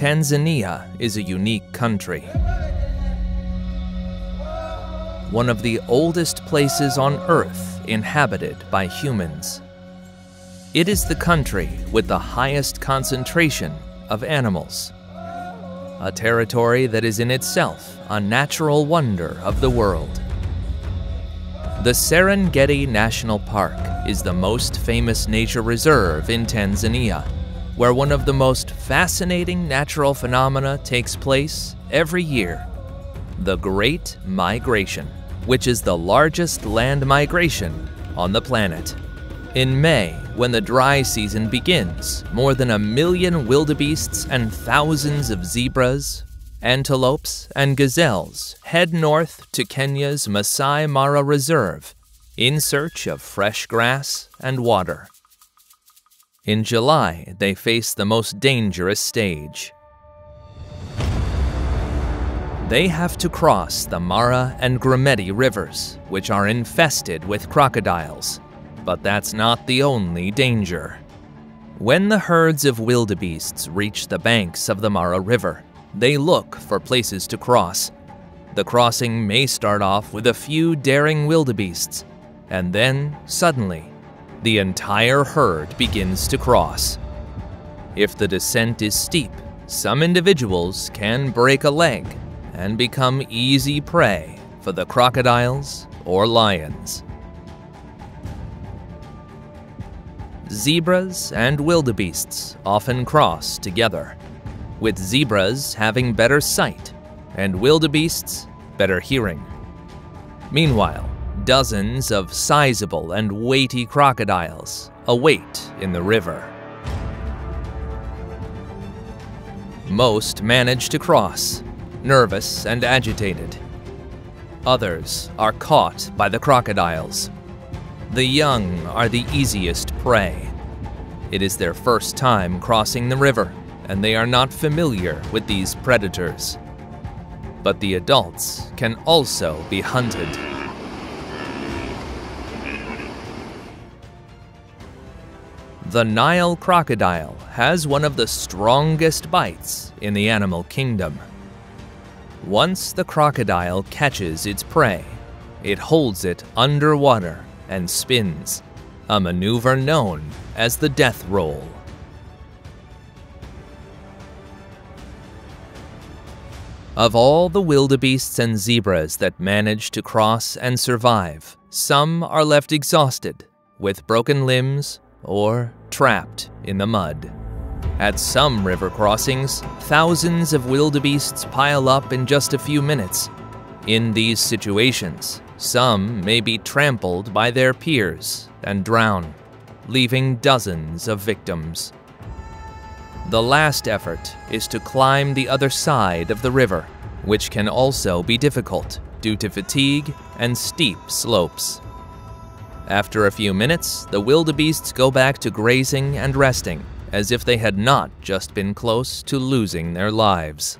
Tanzania is a unique country. One of the oldest places on Earth inhabited by humans. It is the country with the highest concentration of animals. A territory that is in itself a natural wonder of the world. The Serengeti National Park is the most famous nature reserve in Tanzania, where one of the most fascinating natural phenomena takes place every year: the Great Migration, which is the largest land migration on the planet. In May, when the dry season begins, more than 1 million wildebeests and thousands of zebras, antelopes, and gazelles head north to Kenya's Masai Mara Reserve in search of fresh grass and water. In July, they face the most dangerous stage. They have to cross the Mara and Grumeti rivers, which are infested with crocodiles. But that's not the only danger. When the herds of wildebeests reach the banks of the Mara River, they look for places to cross. The crossing may start off with a few daring wildebeests, and then, suddenly, the entire herd begins to cross. If the descent is steep, some individuals can break a leg and become easy prey for the crocodiles or lions. Zebras and wildebeests often cross together, with zebras having better sight and wildebeests better hearing. Meanwhile, dozens of sizable and weighty crocodiles await in the river. Most manage to cross, nervous and agitated. Others are caught by the crocodiles. The young are the easiest prey. It is their first time crossing the river, and they are not familiar with these predators. But the adults can also be hunted. The Nile crocodile has one of the strongest bites in the animal kingdom. Once the crocodile catches its prey, it holds it underwater and spins, a maneuver known as the death roll. Of all the wildebeests and zebras that manage to cross and survive, some are left exhausted, with broken limbs, or trapped in the mud. At some river crossings, thousands of wildebeests pile up in just a few minutes. In these situations, some may be trampled by their peers and drown, leaving dozens of victims. The last effort is to climb the other side of the river, which can also be difficult due to fatigue and steep slopes. After a few minutes, the wildebeests go back to grazing and resting, as if they had not just been close to losing their lives.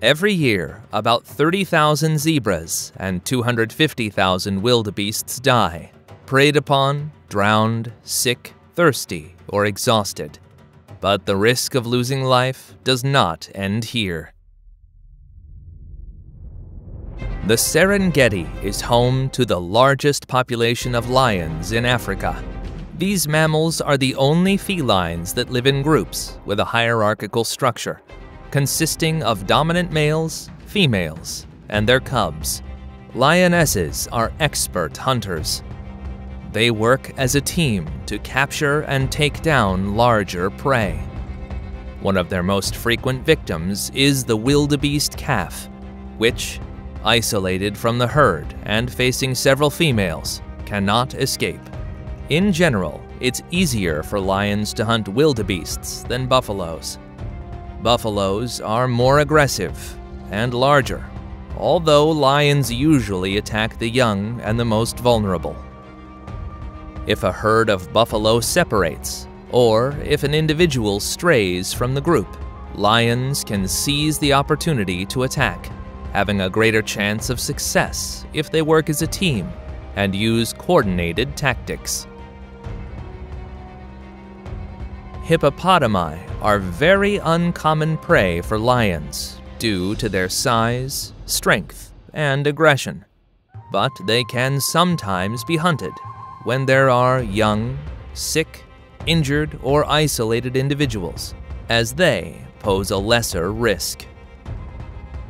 Every year, about 30,000 zebras and 250,000 wildebeests die, preyed upon, drowned, sick, thirsty, or exhausted. But the risk of losing life does not end here. The Serengeti is home to the largest population of lions in Africa. These mammals are the only felines that live in groups with a hierarchical structure, consisting of dominant males, females, and their cubs. Lionesses are expert hunters. They work as a team to capture and take down larger prey. One of their most frequent victims is the wildebeest calf, which, isolated from the herd and facing several females, cannot escape. In general, it's easier for lions to hunt wildebeests than buffaloes. Buffaloes are more aggressive and larger, although lions usually attack the young and the most vulnerable. If a herd of buffalo separates, or if an individual strays from the group, lions can seize the opportunity to attack, having a greater chance of success if they work as a team and use coordinated tactics. Hippopotami are very uncommon prey for lions due to their size, strength, and aggression, but they can sometimes be hunted when there are young, sick, injured, or isolated individuals, as they pose a lesser risk.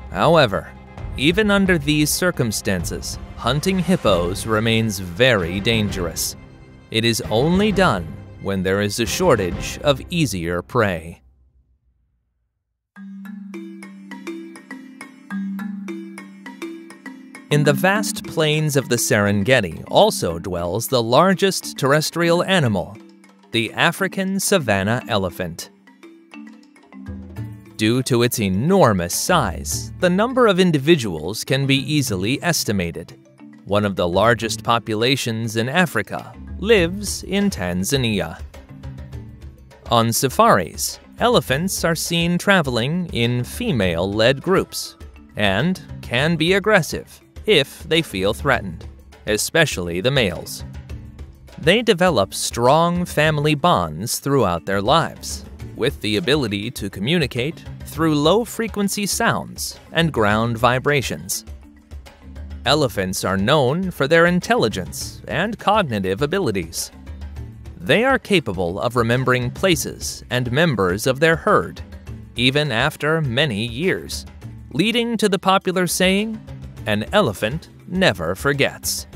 However, even under these circumstances, hunting hippos remains very dangerous. It is only done when there is a shortage of easier prey. In the vast plains of the Serengeti also dwells the largest terrestrial animal, the African savanna elephant. Due to its enormous size, the number of individuals can be easily estimated. One of the largest populations in Africa lives in Tanzania. On safaris, elephants are seen traveling in female-led groups and can be aggressive if they feel threatened, especially the males. They develop strong family bonds throughout their lives, with the ability to communicate through low-frequency sounds and ground vibrations. Elephants are known for their intelligence and cognitive abilities. They are capable of remembering places and members of their herd, even after many years, leading to the popular saying, "An elephant never forgets."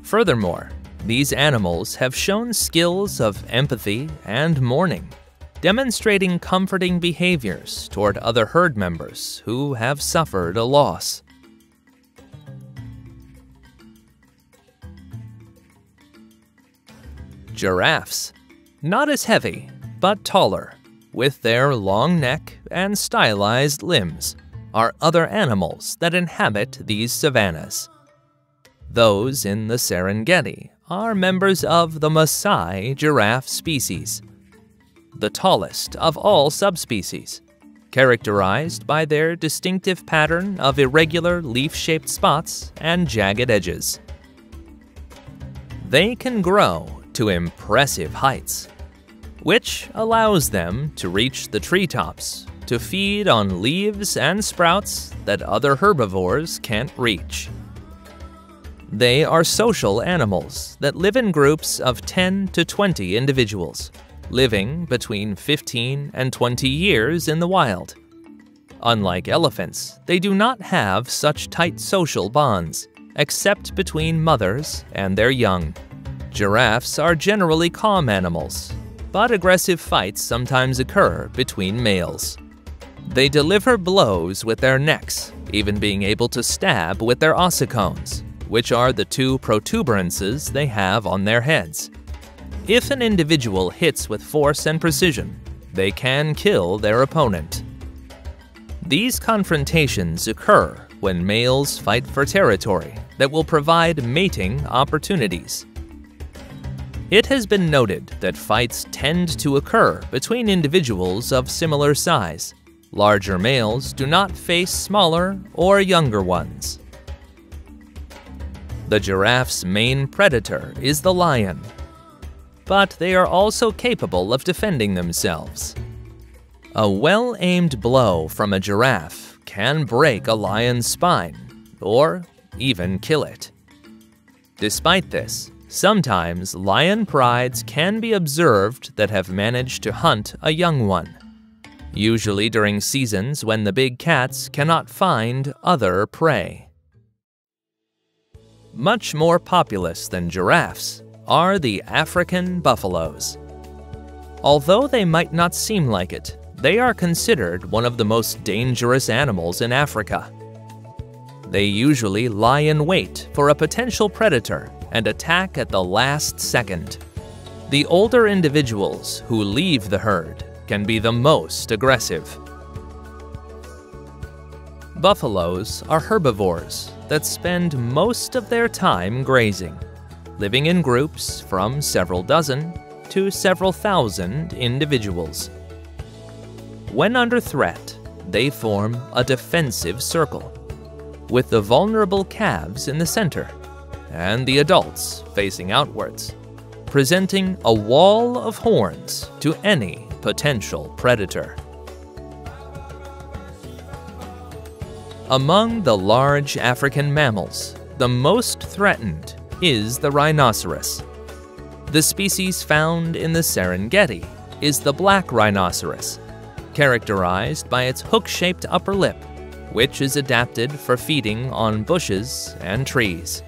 Furthermore, these animals have shown skills of empathy and mourning, demonstrating comforting behaviors toward other herd members who have suffered a loss. Giraffes, not as heavy, but taller, with their long neck and stylized limbs, are other animals that inhabit these savannas. Those in the Serengeti are members of the Maasai giraffe species, the tallest of all subspecies, characterized by their distinctive pattern of irregular leaf-shaped spots and jagged edges. They can grow to impressive heights, which allows them to reach the treetops to feed on leaves and sprouts that other herbivores can't reach. They are social animals that live in groups of 10 to 20 individuals, living between 15 and 20 years in the wild. Unlike elephants, they do not have such tight social bonds, except between mothers and their young. Giraffes are generally calm animals, but aggressive fights sometimes occur between males. They deliver blows with their necks, even being able to stab with their ossicones, which are the two protuberances they have on their heads. If an individual hits with force and precision, they can kill their opponent. These confrontations occur when males fight for territory that will provide mating opportunities. It has been noted that fights tend to occur between individuals of similar size. Larger males do not face smaller or younger ones. The giraffe's main predator is the lion, but they are also capable of defending themselves. A well-aimed blow from a giraffe can break a lion's spine, or even kill it. Despite this, sometimes lion prides can be observed that have managed to hunt a young one, usually during seasons when the big cats cannot find other prey. Much more populous than giraffes are the African buffaloes. Although they might not seem like it, they are considered one of the most dangerous animals in Africa. They usually lie in wait for a potential predator and attack at the last second. The older individuals who leave the herd can be the most aggressive. Buffaloes are herbivores that spend most of their time grazing, living in groups from several dozen to several thousand individuals. When under threat, they form a defensive circle, with the vulnerable calves in the center and the adults facing outwards, presenting a wall of horns to any potential predator. Among the large African mammals, the most threatened is the rhinoceros. The species found in the Serengeti is the black rhinoceros, characterized by its hook-shaped upper lip, which is adapted for feeding on bushes and trees.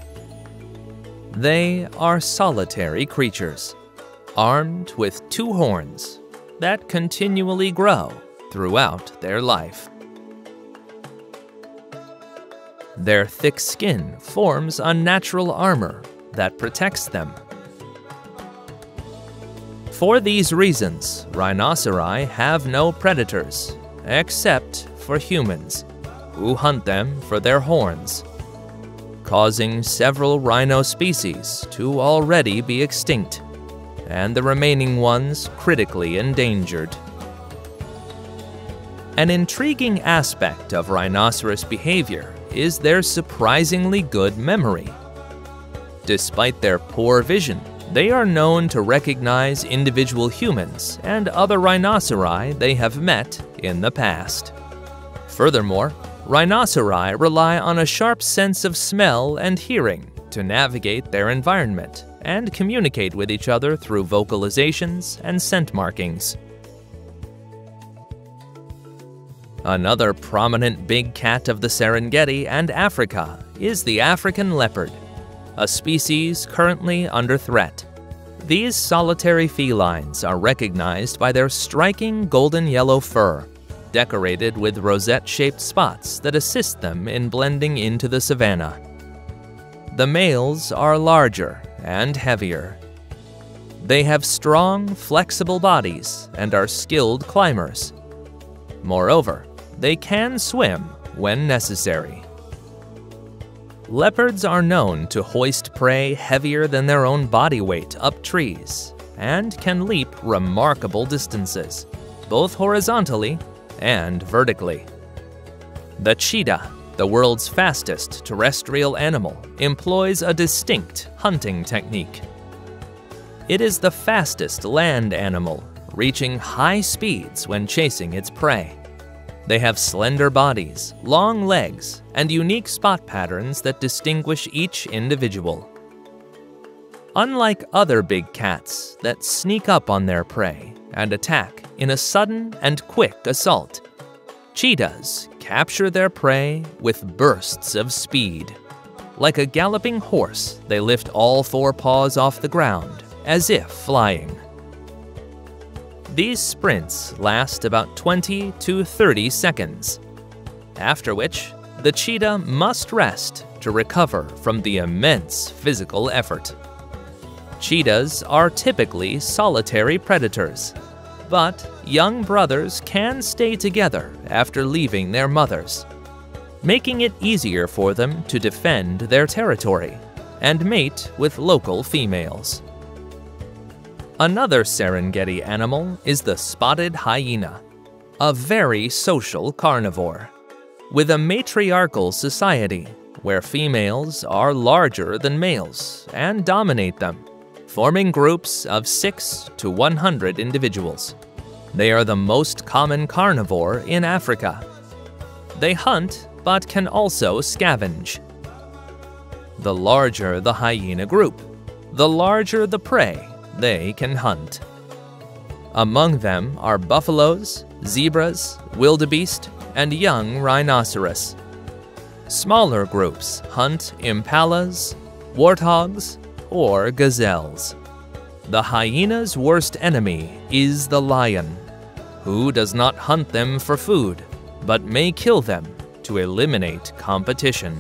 They are solitary creatures, armed with 2 horns that continually grow throughout their life. Their thick skin forms a natural armor that protects them. For these reasons, rhinoceri have no predators, except for humans, who hunt them for their horns, causing several rhino species to already be extinct, and the remaining ones critically endangered. An intriguing aspect of rhinoceros behavior is their surprisingly good memory. Despite their poor vision, they are known to recognize individual humans and other rhinoceri they have met in the past. Furthermore, rhinoceri rely on a sharp sense of smell and hearing to navigate their environment and communicate with each other through vocalizations and scent markings. Another prominent big cat of the Serengeti and Africa is the African leopard, a species currently under threat. These solitary felines are recognized by their striking golden yellow fur, decorated with rosette-shaped spots that assist them in blending into the savanna. The males are larger and heavier. They have strong, flexible bodies and are skilled climbers. Moreover, they can swim when necessary. Leopards are known to hoist prey heavier than their own body weight up trees and can leap remarkable distances, both horizontally and vertically. The cheetah, the world's fastest terrestrial animal, employs a distinct hunting technique. It is the fastest land animal, reaching high speeds when chasing its prey. They have slender bodies, long legs, and unique spot patterns that distinguish each individual. Unlike other big cats that sneak up on their prey and attack in a sudden and quick assault, cheetahs capture their prey with bursts of speed. Like a galloping horse, they lift all 4 paws off the ground, as if flying. These sprints last about 20 to 30 seconds, after which the cheetah must rest to recover from the immense physical effort. Cheetahs are typically solitary predators, but young brothers can stay together after leaving their mothers, making it easier for them to defend their territory and mate with local females. Another Serengeti animal is the spotted hyena, a very social carnivore, with a matriarchal society where females are larger than males and dominate them, forming groups of 6 to 100 individuals. They are the most common carnivore in Africa. They hunt but can also scavenge. The larger the hyena group, the larger the prey they can hunt. Among them are buffaloes, zebras, wildebeest, and young rhinoceros. Smaller groups hunt impalas, warthogs, or gazelles. The hyena's worst enemy is the lion, who does not hunt them for food, but may kill them to eliminate competition.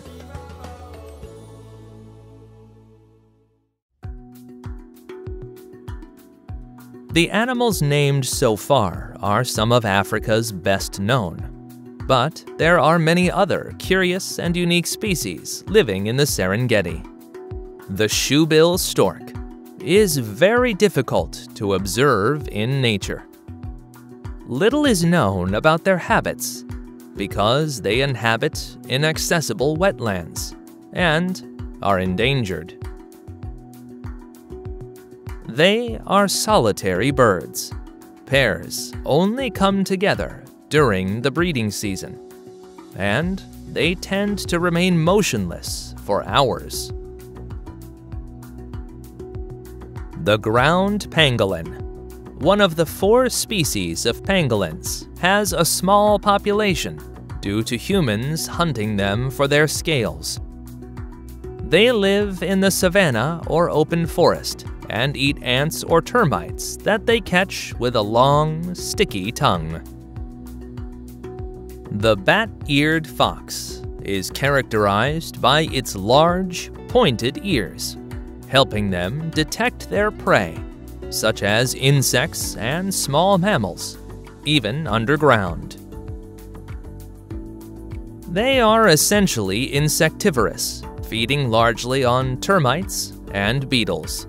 The animals named so far are some of Africa's best known, but there are many other curious and unique species living in the Serengeti. The shoebill stork is very difficult to observe in nature. Little is known about their habits because they inhabit inaccessible wetlands and are endangered. They are solitary birds. Pairs only come together during the breeding season, and they tend to remain motionless for hours. The ground pangolin, one of the 4 species of pangolins, has a small population due to humans hunting them for their scales. They live in the savanna or open forest and eat ants or termites that they catch with a long, sticky tongue. The bat-eared fox is characterized by its large, pointed ears, helping them detect their prey, such as insects and small mammals, even underground. They are essentially insectivorous, feeding largely on termites and beetles.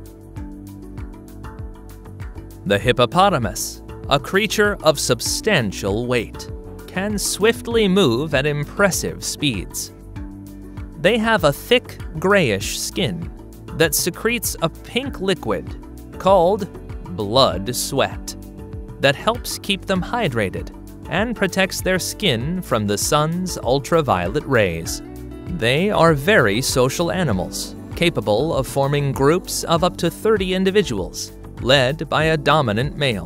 The hippopotamus, a creature of substantial weight, can swiftly move at impressive speeds. They have a thick, grayish skin that secretes a pink liquid called blood sweat that helps keep them hydrated and protects their skin from the sun's ultraviolet rays. They are very social animals, capable of forming groups of up to 30 individuals, led by a dominant male.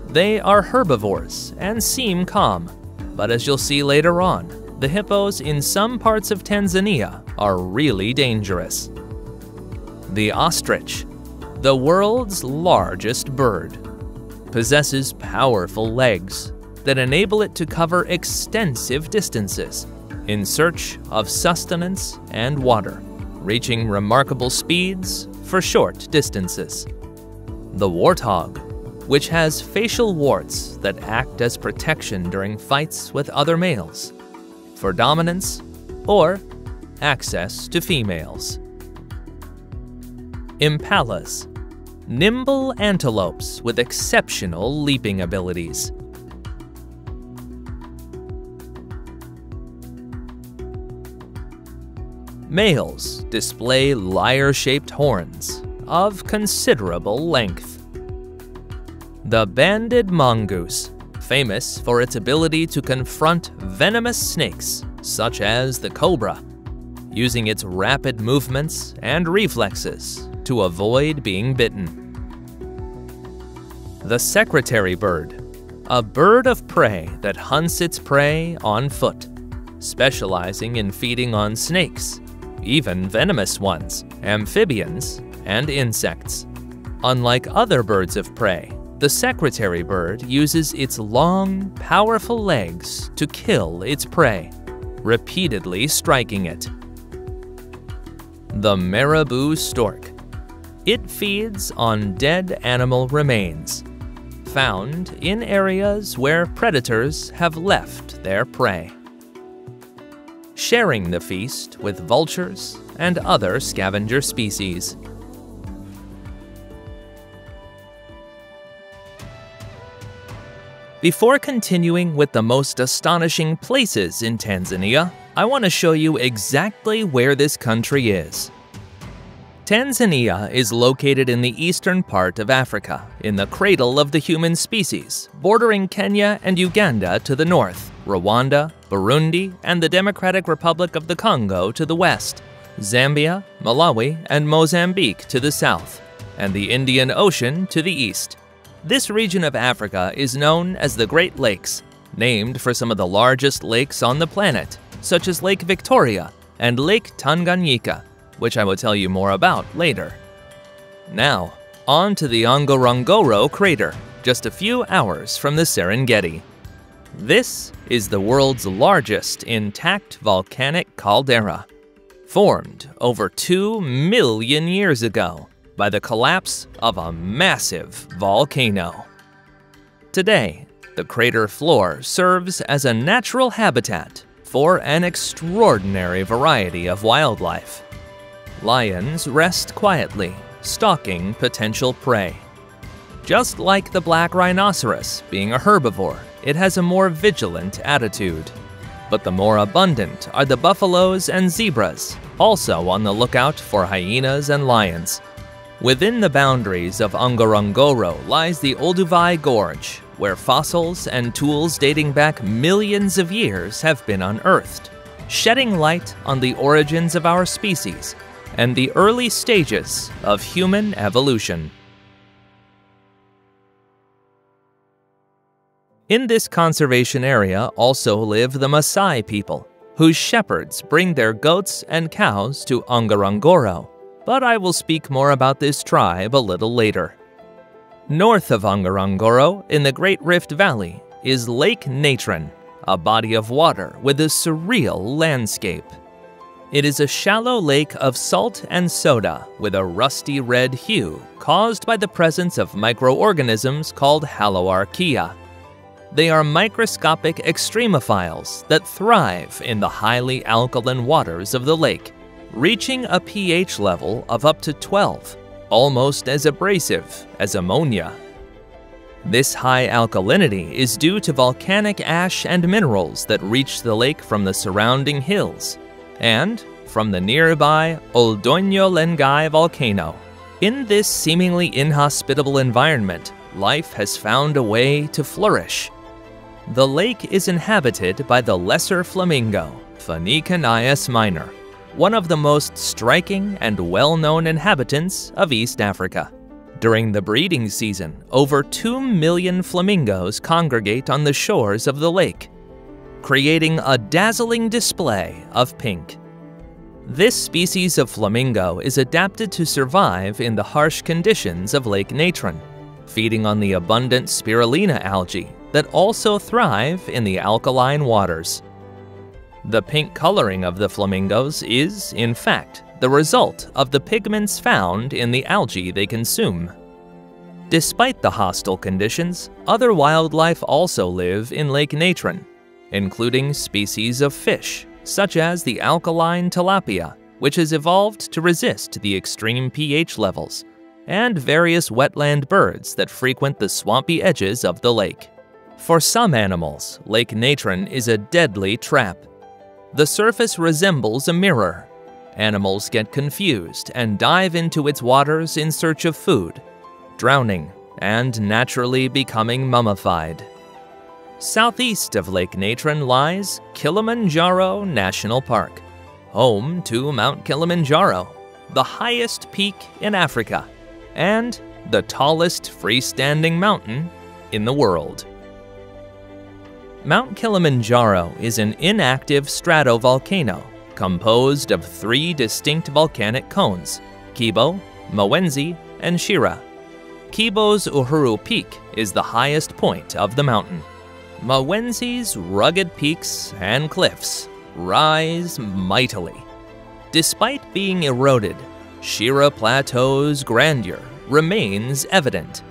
They are herbivores and seem calm, but as you'll see later on, the hippos in some parts of Tanzania are really dangerous. The ostrich, the world's largest bird, possesses powerful legs that enable it to cover extensive distances in search of sustenance and water, reaching remarkable speeds for short distances. The warthog, which has facial warts that act as protection during fights with other males, for dominance or access to females. Impalas, nimble antelopes with exceptional leaping abilities. Males display lyre-shaped horns of considerable length. The banded mongoose, famous for its ability to confront venomous snakes such as the cobra, using its rapid movements and reflexes to avoid being bitten. The secretary bird, a bird of prey that hunts its prey on foot, specializing in feeding on snakes, even venomous ones, amphibians, and insects. Unlike other birds of prey, the secretary bird uses its long, powerful legs to kill its prey, repeatedly striking it. The marabou stork. It feeds on dead animal remains, found in areas where predators have left their prey, sharing the feast with vultures and other scavenger species. Before continuing with the most astonishing places in Tanzania, I want to show you exactly where this country is. Tanzania is located in the eastern part of Africa, in the cradle of the human species, bordering Kenya and Uganda to the north, Rwanda, Burundi, and the Democratic Republic of the Congo to the west, Zambia, Malawi, and Mozambique to the south, and the Indian Ocean to the east. This region of Africa is known as the Great Lakes, named for some of the largest lakes on the planet, such as Lake Victoria and Lake Tanganyika, which I will tell you more about later. Now, on to the Ngorongoro Crater, just a few hours from the Serengeti. This is the world's largest intact volcanic caldera, formed over 2 million years ago by the collapse of a massive volcano. Today, the crater floor serves as a natural habitat for an extraordinary variety of wildlife. Lions rest quietly, stalking potential prey. Just like the black rhinoceros being a herbivore, it has a more vigilant attitude. But the more abundant are the buffaloes and zebras, also on the lookout for hyenas and lions. Within the boundaries of Ngorongoro lies the Olduvai Gorge, where fossils and tools dating back millions of years have been unearthed, shedding light on the origins of our species and the early stages of human evolution. In this conservation area also live the Maasai people, whose shepherds bring their goats and cows to Ngorongoro, but I will speak more about this tribe a little later. North of Ngorongoro, in the Great Rift Valley, is Lake Natron, a body of water with a surreal landscape. It is a shallow lake of salt and soda with a rusty red hue caused by the presence of microorganisms called haloarchaea. They are microscopic extremophiles that thrive in the highly alkaline waters of the lake, reaching a pH level of up to 12. Almost as abrasive as ammonia. This high alkalinity is due to volcanic ash and minerals that reach the lake from the surrounding hills and from the nearby Oldoño Lengai volcano. In this seemingly inhospitable environment, life has found a way to flourish. The lake is inhabited by the lesser flamingo, Phoenicanias minor, one of the most striking and well-known inhabitants of East Africa. During the breeding season, over 2 million flamingos congregate on the shores of the lake, creating a dazzling display of pink. This species of flamingo is adapted to survive in the harsh conditions of Lake Natron, feeding on the abundant spirulina algae that also thrive in the alkaline waters. The pink coloring of the flamingos is, in fact, the result of the pigments found in the algae they consume. Despite the hostile conditions, other wildlife also live in Lake Natron, including species of fish, such as the alkaline tilapia, which has evolved to resist the extreme pH levels, and various wetland birds that frequent the swampy edges of the lake. For some animals, Lake Natron is a deadly trap. The surface resembles a mirror. Animals get confused and dive into its waters in search of food, drowning and naturally becoming mummified. Southeast of Lake Natron lies Kilimanjaro National Park, home to Mount Kilimanjaro, the highest peak in Africa, and the tallest freestanding mountain in the world. Mount Kilimanjaro is an inactive stratovolcano composed of 3 distinct volcanic cones, Kibo, Mawenzi, and Shira. Kibo's Uhuru Peak is the highest point of the mountain. Mawenzi's rugged peaks and cliffs rise mightily. Despite being eroded, Shira Plateau's grandeur remains evident.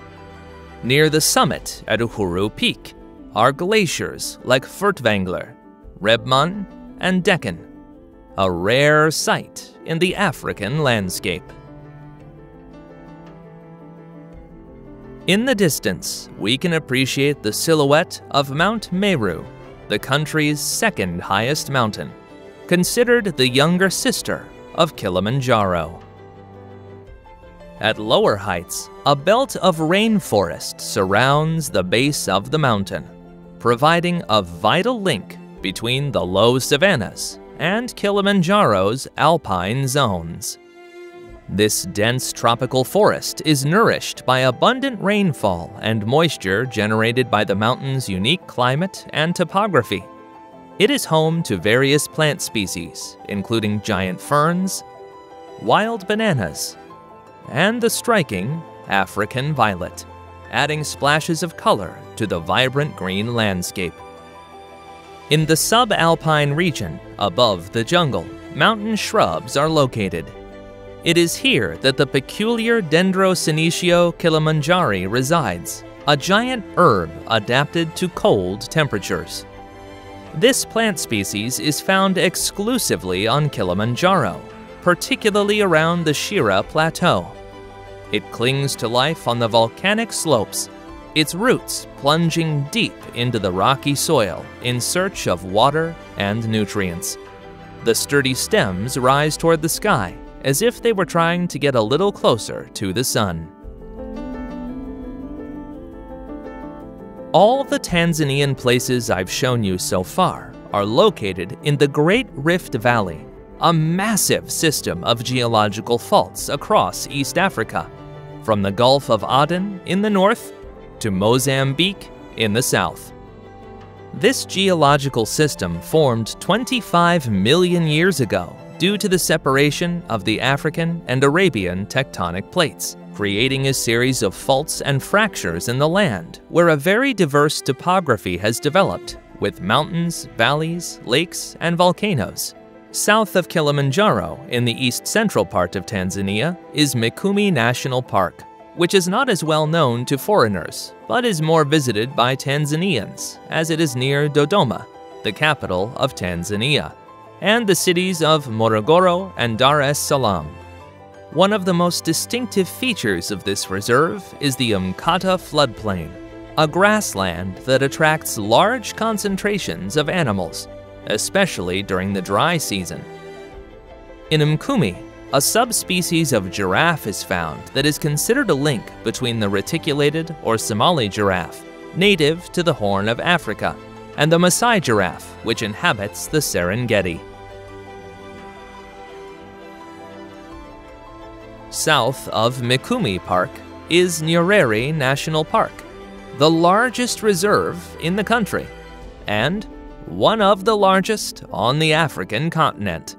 Near the summit at Uhuru Peak are glaciers like Furtwängler, Rebmann, and Deccan, a rare sight in the African landscape. In the distance, we can appreciate the silhouette of Mount Meru, the country's 2nd highest mountain, considered the younger sister of Kilimanjaro. At lower heights, a belt of rainforest surrounds the base of the mountain, providing a vital link between the low savannas and Kilimanjaro's alpine zones. This dense tropical forest is nourished by abundant rainfall and moisture generated by the mountain's unique climate and topography. It is home to various plant species, including giant ferns, wild bananas, and the striking African violet, adding splashes of color to the vibrant green landscape. In the subalpine region, above the jungle, mountain shrubs are located. It is here that the peculiar Dendrosenecio kilimanjari resides, a giant herb adapted to cold temperatures. This plant species is found exclusively on Kilimanjaro, particularly around the Shira Plateau. It clings to life on the volcanic slopes, its roots plunging deep into the rocky soil in search of water and nutrients. The sturdy stems rise toward the sky as if they were trying to get a little closer to the sun. All the Tanzanian places I've shown you so far are located in the Great Rift Valley, a massive system of geological faults across East Africa, from the Gulf of Aden in the north to Mozambique in the south. This geological system formed 25 million years ago due to the separation of the African and Arabian tectonic plates, creating a series of faults and fractures in the land where a very diverse topography has developed, with mountains, valleys, lakes, and volcanoes. South of Kilimanjaro, in the east-central part of Tanzania, is Mikumi National Park, which is not as well known to foreigners, but is more visited by Tanzanians, as it is near Dodoma, the capital of Tanzania, and the cities of Ngorongoro and Dar es Salaam. One of the most distinctive features of this reserve is the Mkata floodplain, a grassland that attracts large concentrations of animals, especially during the dry season. In Mkumi, a subspecies of giraffe is found that is considered a link between the reticulated or Somali giraffe, native to the Horn of Africa, and the Maasai giraffe, which inhabits the Serengeti. South of Mikumi Park is Nyerere National Park, the largest reserve in the country, and one of the largest on the African continent.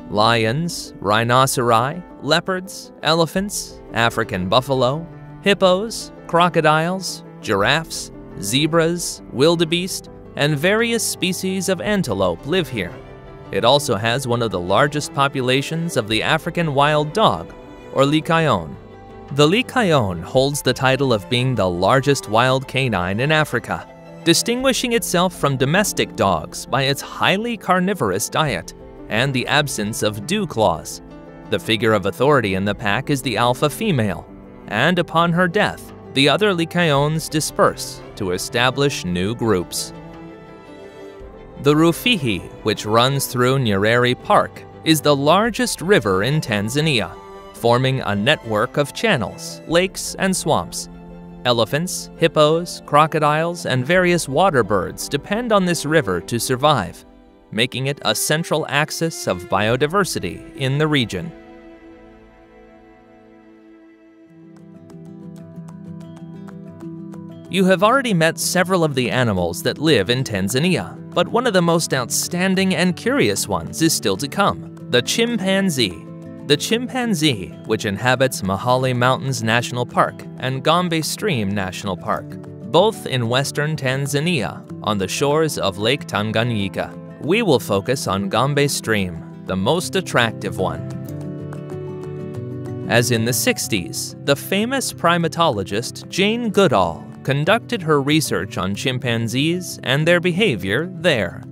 Lions, rhinoceri, leopards, elephants, African buffalo, hippos, crocodiles, giraffes, zebras, wildebeest, and various species of antelope live here. It also has one of the largest populations of the African wild dog, or lycaon. The lycaon holds the title of being the largest wild canine in Africa, distinguishing itself from domestic dogs by its highly carnivorous diet and the absence of dew claws. The figure of authority in the pack is the alpha female, and upon her death, the other lycaons disperse to establish new groups. The Rufiji, which runs through Nyerere Park, is the largest river in Tanzania, forming a network of channels, lakes, and swamps. Elephants, hippos, crocodiles, and various water birds depend on this river to survive, making it a central axis of biodiversity in the region. You have already met several of the animals that live in Tanzania, but one of the most outstanding and curious ones is still to come, the chimpanzee. The chimpanzee, which inhabits Mahale Mountains National Park and Gombe Stream National Park, both in western Tanzania on the shores of Lake Tanganyika. We will focus on Gombe Stream, the most attractive one. As in the 60s, the famous primatologist Jane Goodall conducted her research on chimpanzees and their behavior there.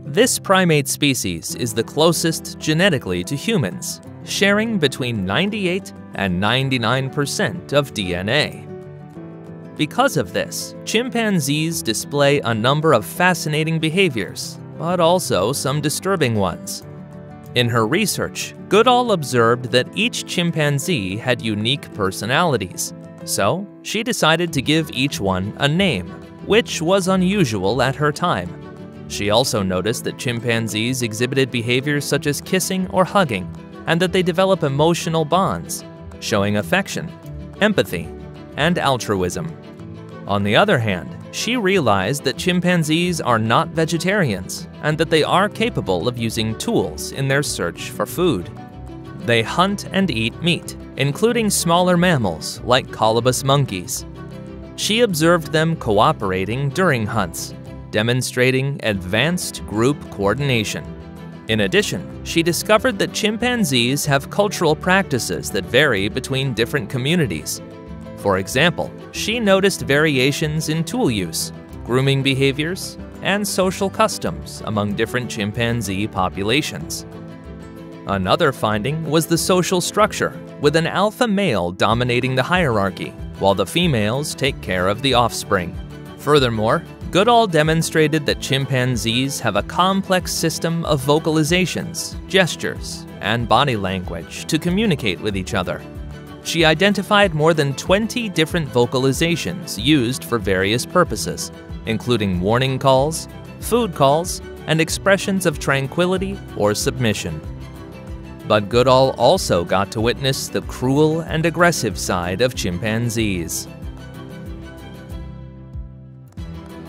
This primate species is the closest genetically to humans, sharing between 98 and 99% of DNA. Because of this, chimpanzees display a number of fascinating behaviors, but also some disturbing ones. In her research, Goodall observed that each chimpanzee had unique personalities, so she decided to give each one a name, which was unusual at her time. She also noticed that chimpanzees exhibited behaviors such as kissing or hugging, and that they develop emotional bonds, showing affection, empathy, and altruism. On the other hand, she realized that chimpanzees are not vegetarians and that they are capable of using tools in their search for food. They hunt and eat meat, including smaller mammals like colobus monkeys. She observed them cooperating during hunts, demonstrating advanced group coordination. In addition, she discovered that chimpanzees have cultural practices that vary between different communities. For example, she noticed variations in tool use, grooming behaviors, and social customs among different chimpanzee populations. Another finding was the social structure, with an alpha male dominating the hierarchy, while the females take care of the offspring. Furthermore, Goodall demonstrated that chimpanzees have a complex system of vocalizations, gestures, and body language to communicate with each other. She identified more than 20 different vocalizations used for various purposes, including warning calls, food calls, and expressions of tranquility or submission. But Goodall also got to witness the cruel and aggressive side of chimpanzees.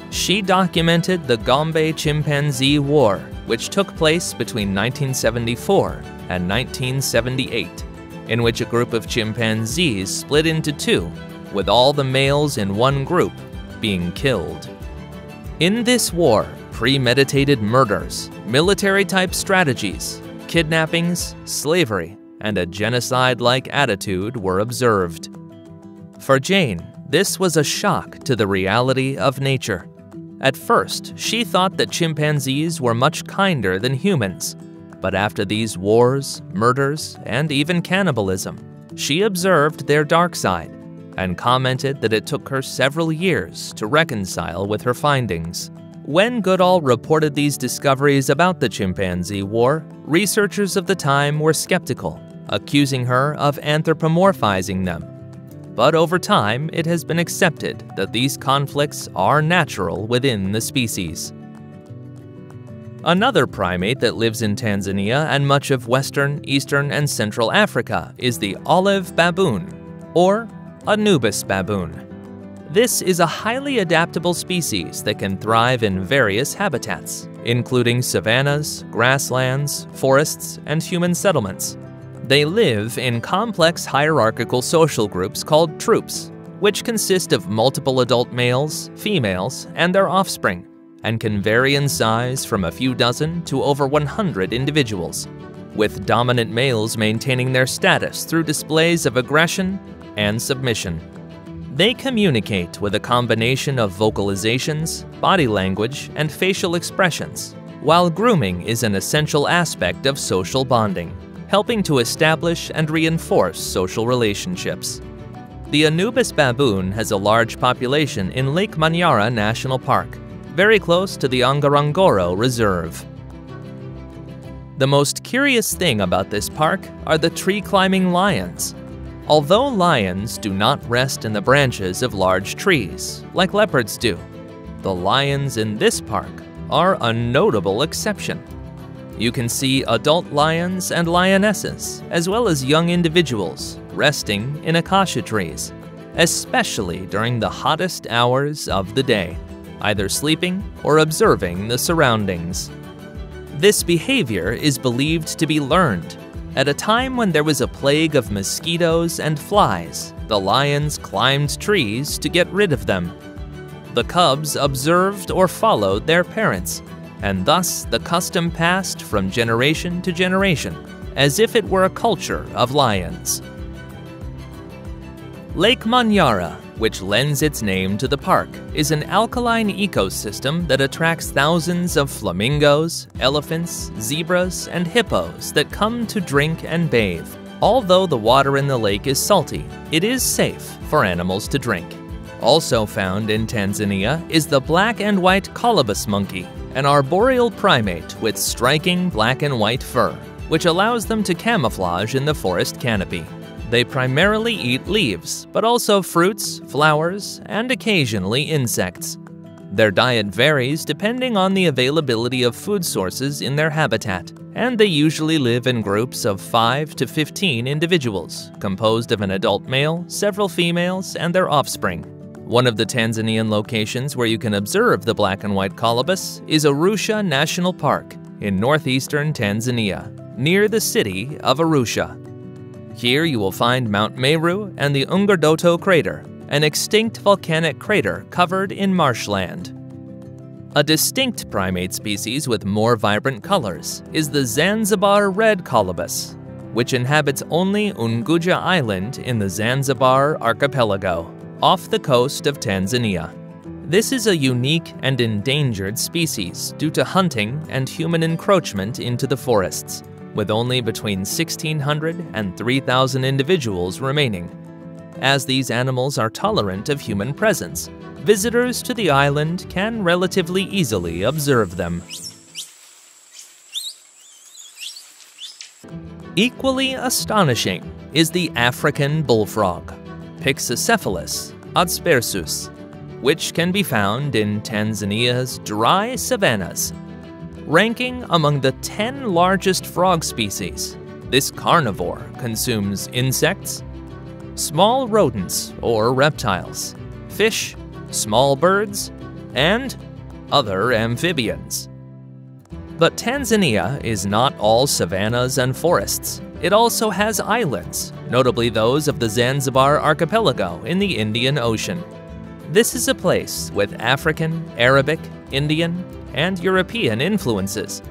She documented the Gombe Chimpanzee War, which took place between 1974 and 1978, in which a group of chimpanzees split into two, with all the males in one group being killed. In this war, premeditated murders, military-type strategies, kidnappings, slavery, and a genocide-like attitude were observed. For Jane, this was a shock to the reality of nature. At first, she thought that chimpanzees were much kinder than humans, but after these wars, murders, and even cannibalism, she observed their dark side and commented that it took her several years to reconcile with her findings. When Goodall reported these discoveries about the chimpanzee war, researchers of the time were skeptical, accusing her of anthropomorphizing them. But over time, it has been accepted that these conflicts are natural within the species. Another primate that lives in Tanzania and much of Western, Eastern, and Central Africa is the olive baboon, or Anubis baboon. This is a highly adaptable species that can thrive in various habitats, including savannas, grasslands, forests, and human settlements. They live in complex hierarchical social groups called troops, which consist of multiple adult males, females, and their offspring, and can vary in size from a few dozen to over 100 individuals, with dominant males maintaining their status through displays of aggression and submission. They communicate with a combination of vocalizations, body language, and facial expressions, while grooming is an essential aspect of social bonding, helping to establish and reinforce social relationships. The Anubis baboon has a large population in Lake Manyara National Park, very close to the Ngorongoro Reserve. The most curious thing about this park are the tree-climbing lions. Although lions do not rest in the branches of large trees, like leopards do, the lions in this park are a notable exception. You can see adult lions and lionesses, as well as young individuals, resting in acacia trees, especially during the hottest hours of the day, either sleeping or observing the surroundings. This behavior is believed to be learned. At a time when there was a plague of mosquitoes and flies, the lions climbed trees to get rid of them. The cubs observed or followed their parents, and thus the custom passed from generation to generation, as if it were a culture of lions. Lake Manyara, which lends its name to the park, is an alkaline ecosystem that attracts thousands of flamingos, elephants, zebras, and hippos that come to drink and bathe. Although the water in the lake is salty, it is safe for animals to drink. Also found in Tanzania is the black and white colobus monkey, an arboreal primate with striking black and white fur, which allows them to camouflage in the forest canopy. They primarily eat leaves, but also fruits, flowers, and occasionally insects. Their diet varies depending on the availability of food sources in their habitat, and they usually live in groups of 5 to 15 individuals, composed of an adult male, several females, and their offspring. One of the Tanzanian locations where you can observe the black and white colobus is Arusha National Park in northeastern Tanzania, near the city of Arusha. Here you will find Mount Meru and the Ngorongoro Crater, an extinct volcanic crater covered in marshland. A distinct primate species with more vibrant colors is the Zanzibar red colobus, which inhabits only Unguja Island in the Zanzibar archipelago, off the coast of Tanzania. This is a unique and endangered species due to hunting and human encroachment into the forests, with only between 1,600 and 3,000 individuals remaining. As these animals are tolerant of human presence, visitors to the island can relatively easily observe them. Equally astonishing is the African bullfrog, Pyxicephalus adspersus, which can be found in Tanzania's dry savannas. Ranking among the 10 largest frog species, this carnivore consumes insects, small rodents or reptiles, fish, small birds, and other amphibians. But Tanzania is not all savannas and forests. It also has islands, notably those of the Zanzibar archipelago in the Indian Ocean. This is a place with African, Arabic, Indian, and European influences.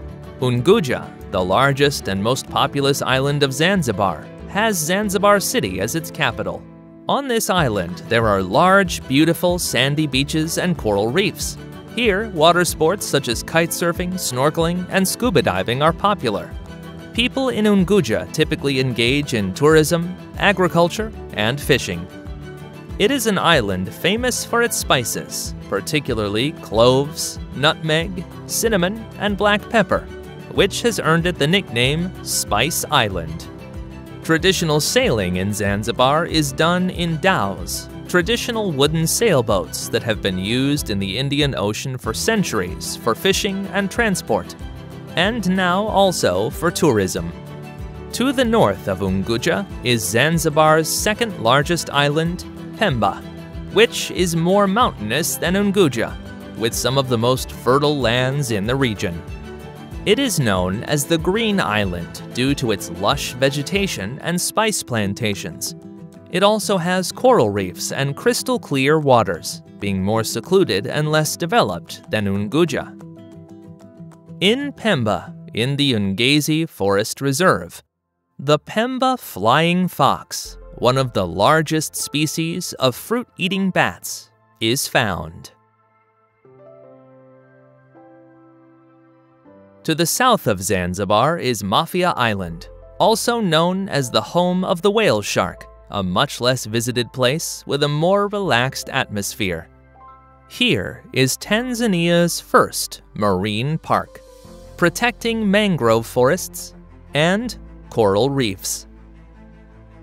Unguja, the largest and most populous island of Zanzibar, has Zanzibar City as its capital. On this island, there are large, beautiful sandy beaches and coral reefs. Here, water sports such as kite surfing, snorkeling, and scuba diving are popular. People in Unguja typically engage in tourism, agriculture, and fishing. It is an island famous for its spices, particularly cloves, nutmeg, cinnamon, and black pepper, which has earned it the nickname Spice Island. Traditional sailing in Zanzibar is done in dhows, traditional wooden sailboats that have been used in the Indian Ocean for centuries for fishing and transport, and now also for tourism. To the north of Unguja is Zanzibar's second largest island, Pemba, which is more mountainous than Unguja, with some of the most fertile lands in the region. It is known as the Green Island due to its lush vegetation and spice plantations. It also has coral reefs and crystal clear waters, being more secluded and less developed than Unguja. In Pemba, in the Ungezi Forest Reserve, the Pemba flying fox, one of the largest species of fruit-eating bats, is found. To the south of Zanzibar is Mafia Island, also known as the home of the whale shark, a much less visited place with a more relaxed atmosphere. Here is Tanzania's first marine park, protecting mangrove forests and coral reefs.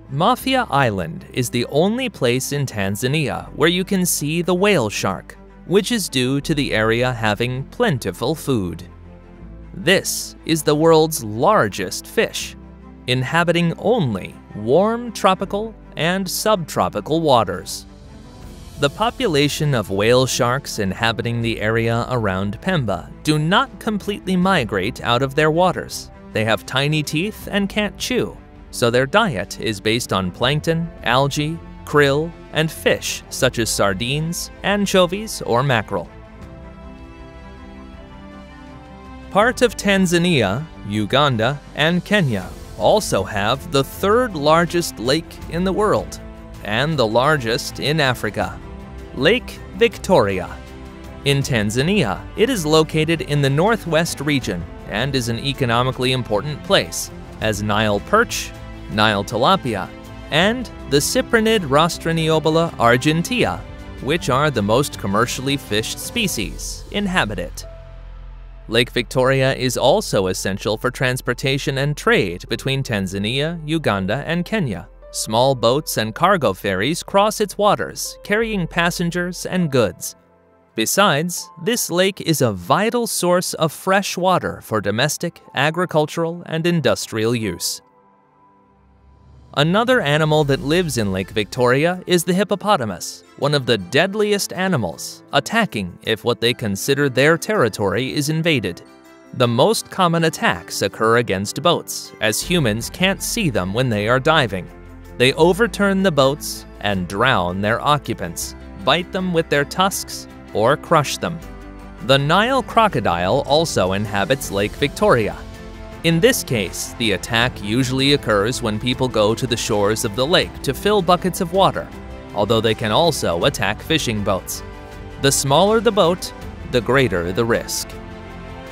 Mafia Island is the only place in Tanzania where you can see the whale shark, which is due to the area having plentiful food. This is the world's largest fish, inhabiting only warm tropical and subtropical waters. The population of whale sharks inhabiting the area around Pemba do not completely migrate out of their waters. They have tiny teeth and can't chew, so their diet is based on plankton, algae, krill, and fish such as sardines, anchovies, or mackerel. Part of Tanzania, Uganda, and Kenya also have the third largest lake in the world, and the largest in Africa, Lake Victoria. In Tanzania, it is located in the northwest region and is an economically important place, as Nile perch, Nile tilapia, and the Cyprinid Rostraniobola argentea, which are the most commercially fished species, inhabit it. Lake Victoria is also essential for transportation and trade between Tanzania, Uganda, and Kenya. Small boats and cargo ferries cross its waters, carrying passengers and goods. Besides, this lake is a vital source of fresh water for domestic, agricultural, and industrial use. Another animal that lives in Lake Victoria is the hippopotamus, one of the deadliest animals, attacking if what they consider their territory is invaded. The most common attacks occur against boats, as humans can't see them when they are diving. They overturn the boats and drown their occupants, bite them with their tusks, or crush them. The Nile crocodile also inhabits Lake Victoria. In this case, the attack usually occurs when people go to the shores of the lake to fill buckets of water, although they can also attack fishing boats. The smaller the boat, the greater the risk.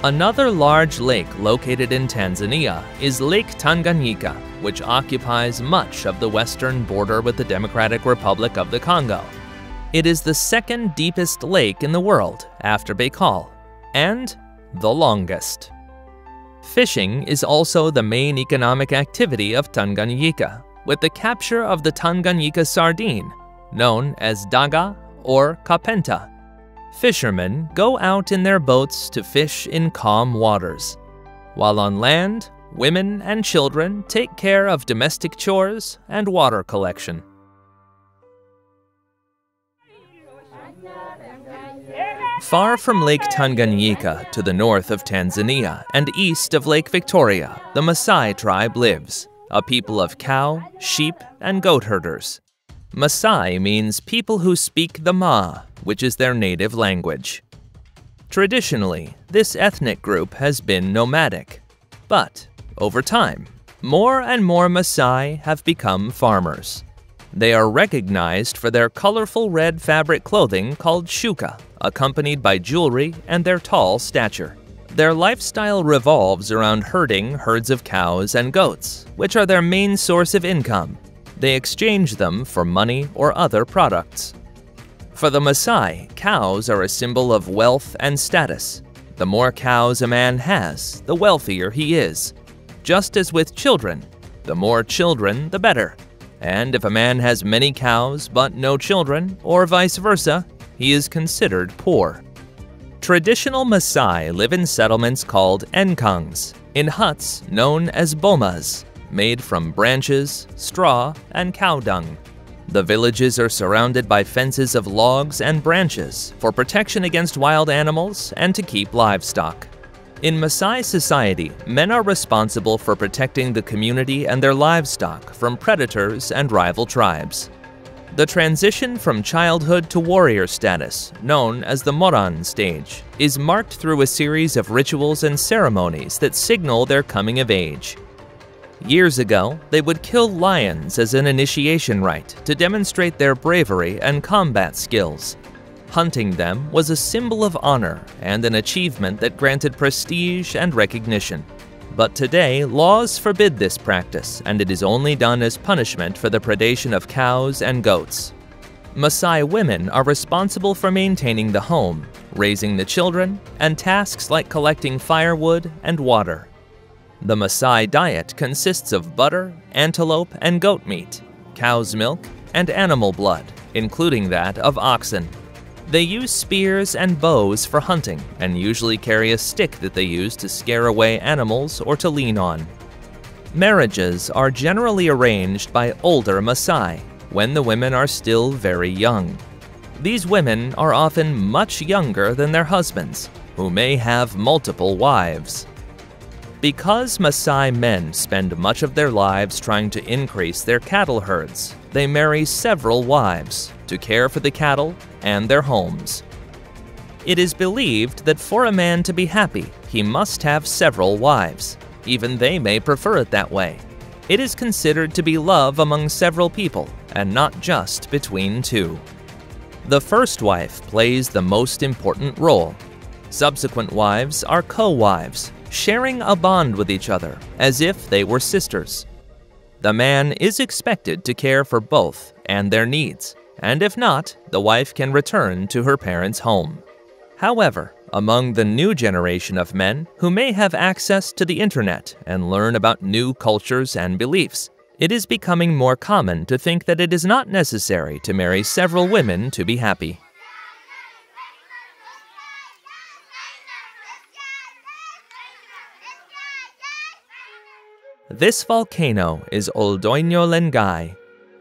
Another large lake located in Tanzania is Lake Tanganyika, which occupies much of the western border with the Democratic Republic of the Congo. It is the second deepest lake in the world after Baikal, and the longest. Fishing is also the main economic activity of Tanganyika, with the capture of the Tanganyika sardine, known as daga or kapenta. Fishermen go out in their boats to fish in calm waters, while on land, women and children take care of domestic chores and water collection. Far from Lake Tanganyika to the north of Tanzania and east of Lake Victoria, the Maasai tribe lives, a people of cow, sheep, and goat herders. Maasai means people who speak the Ma, which is their native language. Traditionally, this ethnic group has been nomadic, but over time, more and more Maasai have become farmers. They are recognized for their colorful red fabric clothing called shuka, accompanied by jewelry and their tall stature. Their lifestyle revolves around herding herds of cows and goats, which are their main source of income. They exchange them for money or other products. For the Maasai, cows are a symbol of wealth and status. The more cows a man has, the wealthier he is. Just as with children, the more children, the better. And if a man has many cows but no children, or vice versa, he is considered poor. Traditional Maasai live in settlements called enkangs, in huts known as bomas, made from branches, straw, and cow dung. The villages are surrounded by fences of logs and branches for protection against wild animals and to keep livestock. In Maasai society, men are responsible for protecting the community and their livestock from predators and rival tribes. The transition from childhood to warrior status, known as the Moran stage, is marked through a series of rituals and ceremonies that signal their coming of age. Years ago, they would kill lions as an initiation rite to demonstrate their bravery and combat skills. Hunting them was a symbol of honor and an achievement that granted prestige and recognition. But today, laws forbid this practice, and it is only done as punishment for the predation of cows and goats. Maasai women are responsible for maintaining the home, raising the children, and tasks like collecting firewood and water. The Maasai diet consists of butter, antelope, and goat meat, cow's milk, and animal blood, including that of oxen. They use spears and bows for hunting and usually carry a stick that they use to scare away animals or to lean on. Marriages are generally arranged by older Maasai when the women are still very young. These women are often much younger than their husbands, who may have multiple wives. Because Maasai men spend much of their lives trying to increase their cattle herds, they marry several wives to care for the cattle and their homes. It is believed that for a man to be happy, he must have several wives. Even they may prefer it that way. It is considered to be love among several people and not just between two. The first wife plays the most important role. Subsequent wives are co-wives, sharing a bond with each other as if they were sisters. The man is expected to care for both and their needs, and if not, the wife can return to her parents' home. However, among the new generation of men who may have access to the internet and learn about new cultures and beliefs, it is becoming more common to think that it is not necessary to marry several women to be happy. This volcano is Oldoinyo Lengai,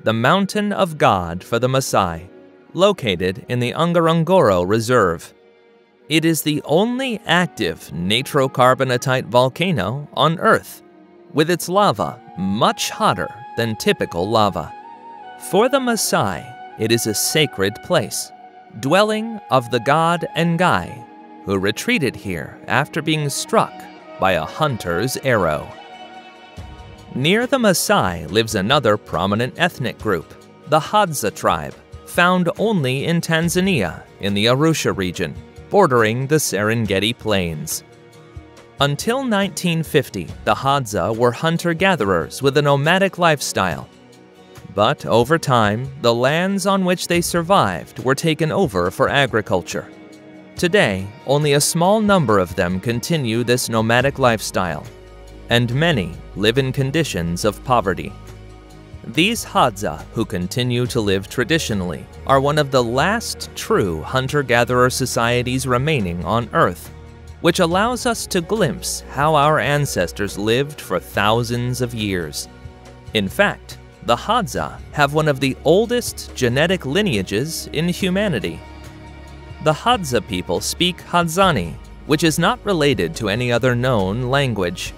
the Mountain of God for the Maasai, located in the Ngorongoro Reserve. It is the only active natrocarbonatite volcano on Earth, with its lava much hotter than typical lava. For the Maasai, it is a sacred place, dwelling of the god Ngai, who retreated here after being struck by a hunter's arrow. Near the Maasai lives another prominent ethnic group, the Hadza tribe, found only in Tanzania in the Arusha region, bordering the Serengeti Plains. Until 1950, the Hadza were hunter-gatherers with a nomadic lifestyle. But over time, the lands on which they survived were taken over for agriculture. Today, only a small number of them continue this nomadic lifestyle, and many live in conditions of poverty. These Hadza, who continue to live traditionally, are one of the last true hunter-gatherer societies remaining on Earth, which allows us to glimpse how our ancestors lived for thousands of years. In fact, the Hadza have one of the oldest genetic lineages in humanity. The Hadza people speak Hadzani, which is not related to any other known language.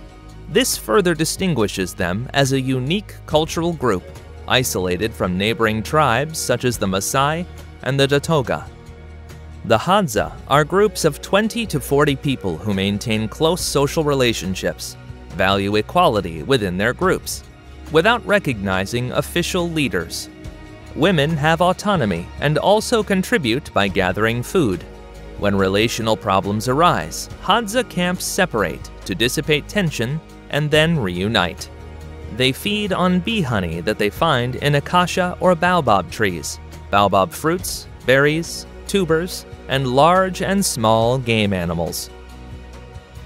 This further distinguishes them as a unique cultural group, isolated from neighboring tribes such as the Maasai and the Datoga. The Hadza are groups of 20 to 40 people who maintain close social relationships, value equality within their groups, without recognizing official leaders. Women have autonomy and also contribute by gathering food. When relational problems arise, Hadza camps separate to dissipate tension and then reunite. They feed on bee honey that they find in acacia or baobab trees, baobab fruits, berries, tubers, and large and small game animals.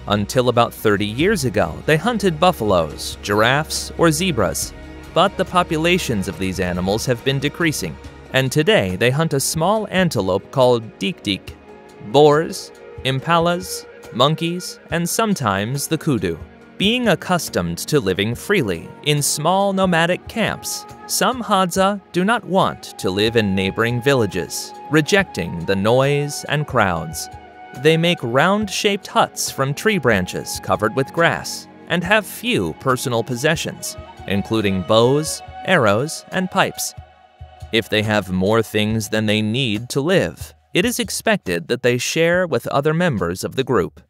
Until about 30 years ago, they hunted buffaloes, giraffes, or zebras, but the populations of these animals have been decreasing, and today they hunt a small antelope called dik-dik, boars, impalas, monkeys, and sometimes the kudu. Being accustomed to living freely in small nomadic camps, some Hadza do not want to live in neighboring villages, rejecting the noise and crowds. They make round-shaped huts from tree branches covered with grass and have few personal possessions, including bows, arrows, and pipes. If they have more things than they need to live, it is expected that they share with other members of the group.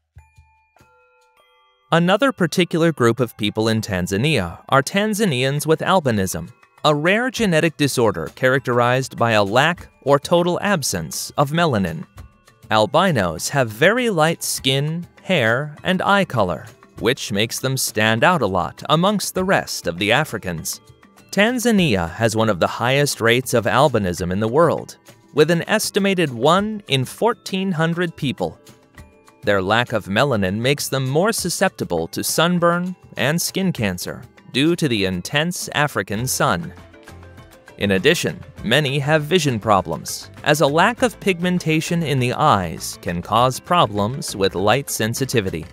Another particular group of people in Tanzania are Tanzanians with albinism, a rare genetic disorder characterized by a lack or total absence of melanin. Albinos have very light skin, hair, and eye color, which makes them stand out a lot amongst the rest of the Africans. Tanzania has one of the highest rates of albinism in the world, with an estimated 1 in 1,400 people. Their lack of melanin makes them more susceptible to sunburn and skin cancer due to the intense African sun. In addition, many have vision problems, as a lack of pigmentation in the eyes can cause problems with light sensitivity.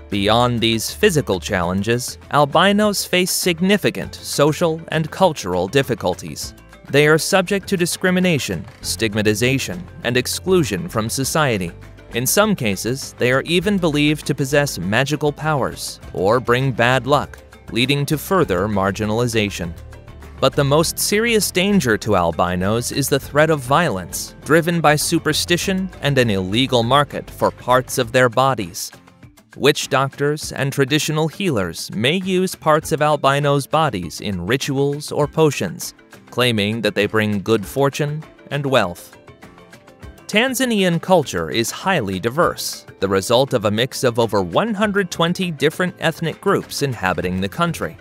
Beyond these physical challenges, albinos face significant social and cultural difficulties. They are subject to discrimination, stigmatization, and exclusion from society. In some cases, they are even believed to possess magical powers or bring bad luck, leading to further marginalization. But the most serious danger to albinos is the threat of violence, driven by superstition and an illegal market for parts of their bodies. Witch doctors and traditional healers may use parts of albinos' bodies in rituals or potions, claiming that they bring good fortune and wealth. Tanzanian culture is highly diverse, the result of a mix of over 120 different ethnic groups inhabiting the country.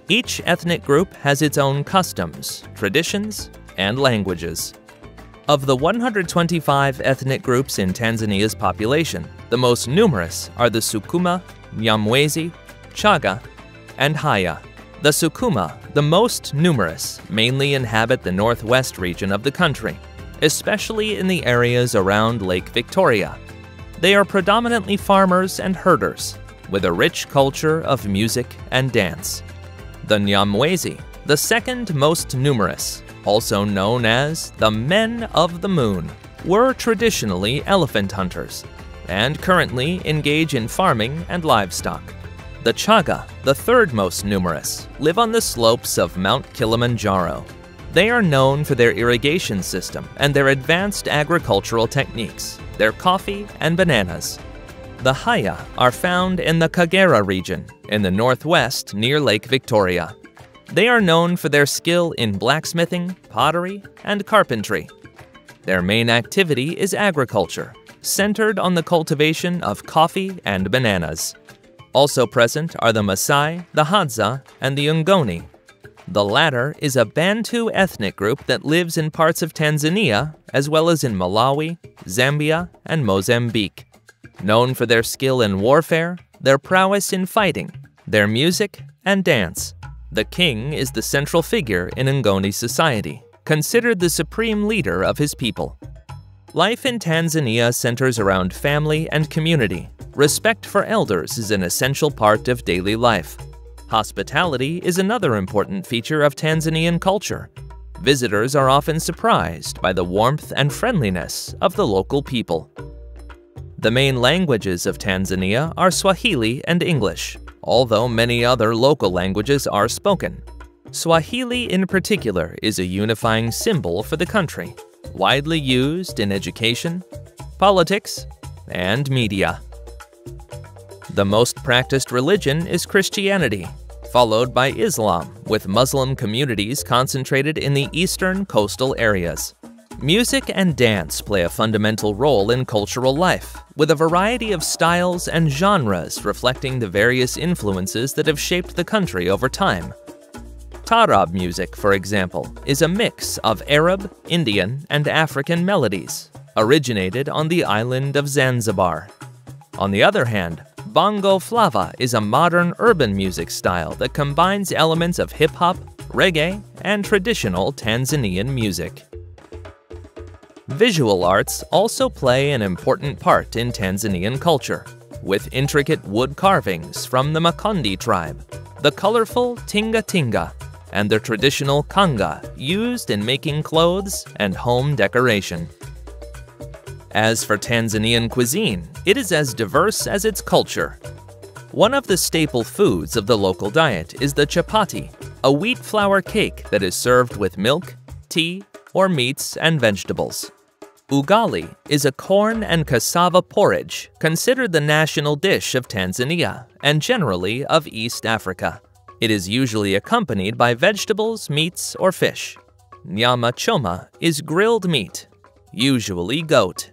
Each ethnic group has its own customs, traditions, and languages. Of the 125 ethnic groups in Tanzania's population, the most numerous are the Sukuma, Nyamwezi, Chaga, and Haya. The Sukuma, the most numerous, mainly inhabit the northwest region of the country, especially in the areas around Lake Victoria. They are predominantly farmers and herders, with a rich culture of music and dance. The Nyamwezi, the second most numerous, also known as the Men of the Moon, were traditionally elephant hunters, and currently engage in farming and livestock. The Chaga, the third most numerous, live on the slopes of Mount Kilimanjaro. They are known for their irrigation system and their advanced agricultural techniques, their coffee and bananas. The Haya are found in the Kagera region, in the northwest near Lake Victoria. They are known for their skill in blacksmithing, pottery, and carpentry. Their main activity is agriculture, centered on the cultivation of coffee and bananas. Also present are the Maasai, the Hadza, and the Ngoni. The latter is a Bantu ethnic group that lives in parts of Tanzania, as well as in Malawi, Zambia, and Mozambique. Known for their skill in warfare, their prowess in fighting, their music, and dance, the king is the central figure in Ngoni society, considered the supreme leader of his people. Life in Tanzania centers around family and community. Respect for elders is an essential part of daily life. Hospitality is another important feature of Tanzanian culture. Visitors are often surprised by the warmth and friendliness of the local people. The main languages of Tanzania are Swahili and English, although many other local languages are spoken. Swahili in particular is a unifying symbol for the country, widely used in education, politics, and media. The most practiced religion is Christianity, followed by Islam, with Muslim communities concentrated in the eastern coastal areas. Music and dance play a fundamental role in cultural life, with a variety of styles and genres reflecting the various influences that have shaped the country over time. Taarab music, for example, is a mix of Arab, Indian, and African melodies, originated on the island of Zanzibar. On the other hand, Bongo Flava is a modern urban music style that combines elements of hip-hop, reggae, and traditional Tanzanian music. Visual arts also play an important part in Tanzanian culture, with intricate wood carvings from the Makonde tribe, the colorful Tinga Tinga, and the traditional kanga used in making clothes and home decoration. As for Tanzanian cuisine, it is as diverse as its culture. One of the staple foods of the local diet is the chapati, a wheat flour cake that is served with milk, tea, or meats and vegetables. Ugali is a corn and cassava porridge considered the national dish of Tanzania and generally of East Africa. It is usually accompanied by vegetables, meats, or fish. Nyama choma is grilled meat, usually goat.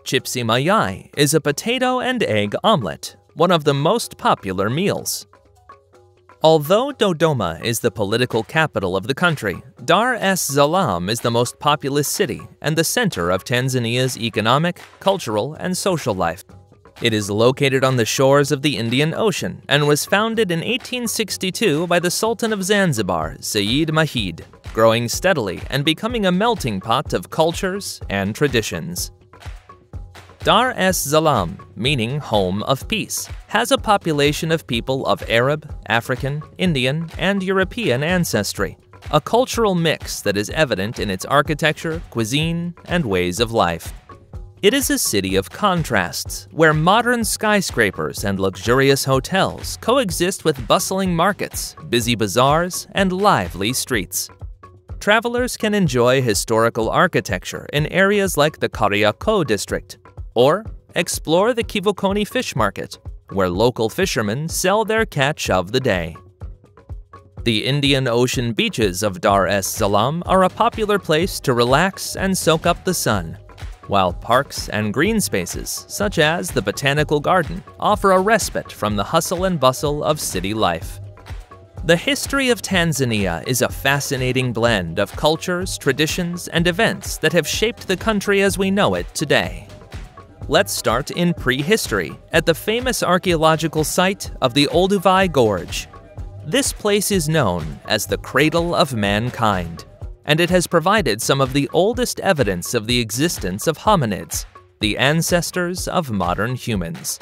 Chipsi mayai is a potato and egg omelet, one of the most popular meals. Although Dodoma is the political capital of the country, Dar es Salaam is the most populous city and the center of Tanzania's economic, cultural, and social life. It is located on the shores of the Indian Ocean and was founded in 1862 by the Sultan of Zanzibar, Said Mahid, growing steadily and becoming a melting pot of cultures and traditions. Dar es Salaam, meaning home of peace, has a population of people of Arab, African, Indian, and European ancestry, a cultural mix that is evident in its architecture, cuisine, and ways of life. It is a city of contrasts, where modern skyscrapers and luxurious hotels coexist with bustling markets, busy bazaars, and lively streets. Travelers can enjoy historical architecture in areas like the Kariakoo district, or explore the Kivukoni fish market, where local fishermen sell their catch of the day. The Indian Ocean beaches of Dar es Salaam are a popular place to relax and soak up the sun, while parks and green spaces, such as the Botanical Garden, offer a respite from the hustle and bustle of city life. The history of Tanzania is a fascinating blend of cultures, traditions, and events that have shaped the country as we know it today. Let's start in prehistory, at the famous archaeological site of the Olduvai Gorge. This place is known as the cradle of mankind, and it has provided some of the oldest evidence of the existence of hominids, the ancestors of modern humans.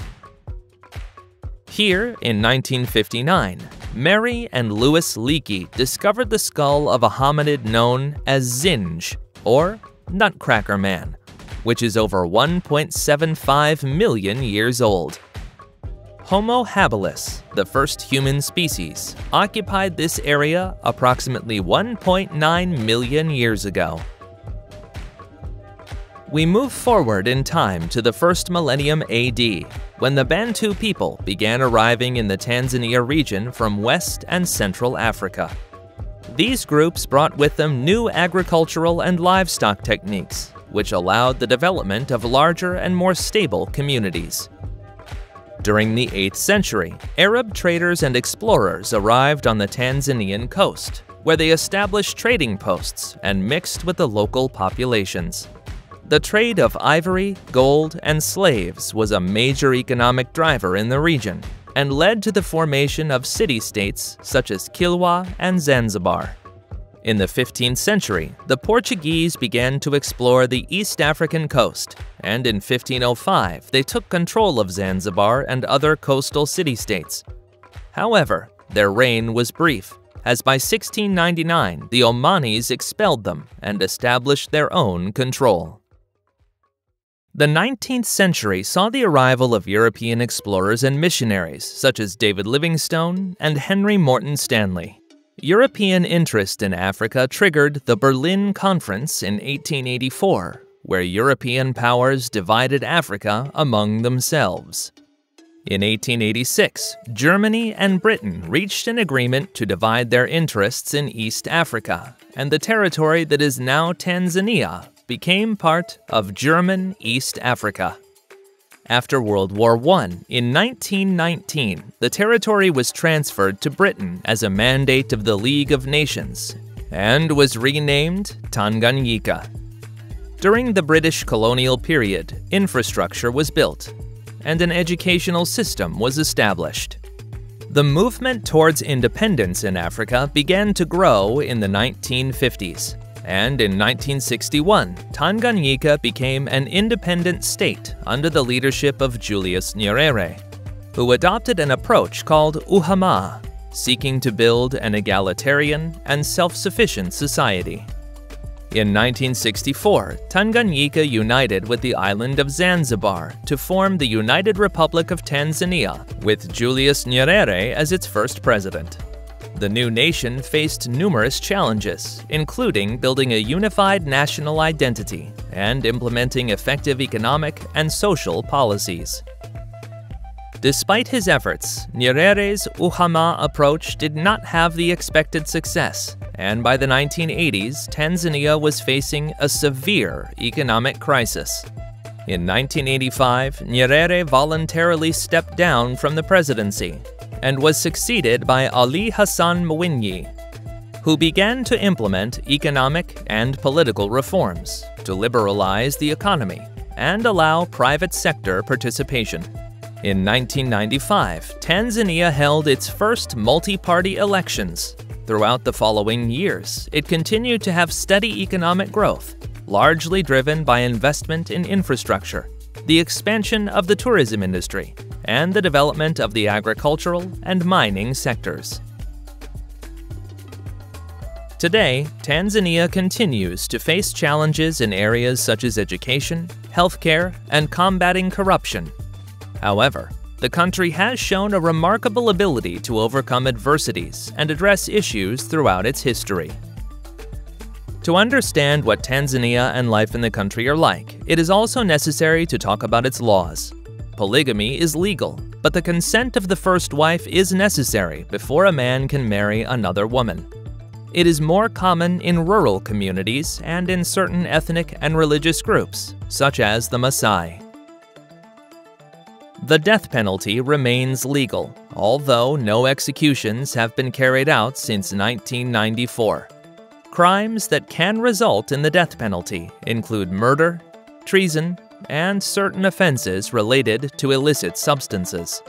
Here, in 1959, Mary and Louis Leakey discovered the skull of a hominid known as Zinj, or Nutcracker Man, which is over 1.75 million years old. Homo habilis, the first human species, occupied this area approximately 1.9 million years ago. We move forward in time to the first millennium AD, when the Bantu people began arriving in the Tanzania region from West and Central Africa. These groups brought with them new agricultural and livestock techniques, which allowed the development of larger and more stable communities. During the 8th century, Arab traders and explorers arrived on the Tanzanian coast, where they established trading posts and mixed with the local populations. The trade of ivory, gold, and slaves was a major economic driver in the region and led to the formation of city-states such as Kilwa and Zanzibar. In the 15th century, the Portuguese began to explore the East African coast, and in 1505 they took control of Zanzibar and other coastal city-states. However, their reign was brief, as by 1699 the Omanis expelled them and established their own control. The 19th century saw the arrival of European explorers and missionaries such as David Livingstone and Henry Morton Stanley. European interest in Africa triggered the Berlin Conference in 1884, where European powers divided Africa among themselves. In 1886, Germany and Britain reached an agreement to divide their interests in East Africa, and the territory that is now Tanzania became part of German East Africa. After World War I, in 1919, the territory was transferred to Britain as a mandate of the League of Nations and was renamed Tanganyika. During the British colonial period, infrastructure was built and an educational system was established. The movement towards independence in Africa began to grow in the 1950s. And in 1961, Tanganyika became an independent state under the leadership of Julius Nyerere, who adopted an approach called Ujamaa, seeking to build an egalitarian and self-sufficient society. In 1964, Tanganyika united with the island of Zanzibar to form the United Republic of Tanzania, with Julius Nyerere as its first president. The new nation faced numerous challenges, including building a unified national identity and implementing effective economic and social policies. Despite his efforts, Nyerere's Ujamaa approach did not have the expected success, and by the 1980s, Tanzania was facing a severe economic crisis. In 1985, Nyerere voluntarily stepped down from the presidency and was succeeded by Ali Hassan Mwinyi, who began to implement economic and political reforms to liberalize the economy and allow private sector participation. In 1995, Tanzania held its first multi-party elections. Throughout the following years, it continued to have steady economic growth, largely driven by investment in infrastructure, the expansion of the tourism industry, and the development of the agricultural and mining sectors. Today, Tanzania continues to face challenges in areas such as education, healthcare, and combating corruption. However, the country has shown a remarkable ability to overcome adversities and address issues throughout its history. To understand what Tanzania and life in the country are like, it is also necessary to talk about its laws. Polygamy is legal, but the consent of the first wife is necessary before a man can marry another woman. It is more common in rural communities and in certain ethnic and religious groups, such as the Maasai. The death penalty remains legal, although no executions have been carried out since 1994. Crimes that can result in the death penalty include murder, treason, and certain offenses related to illicit substances.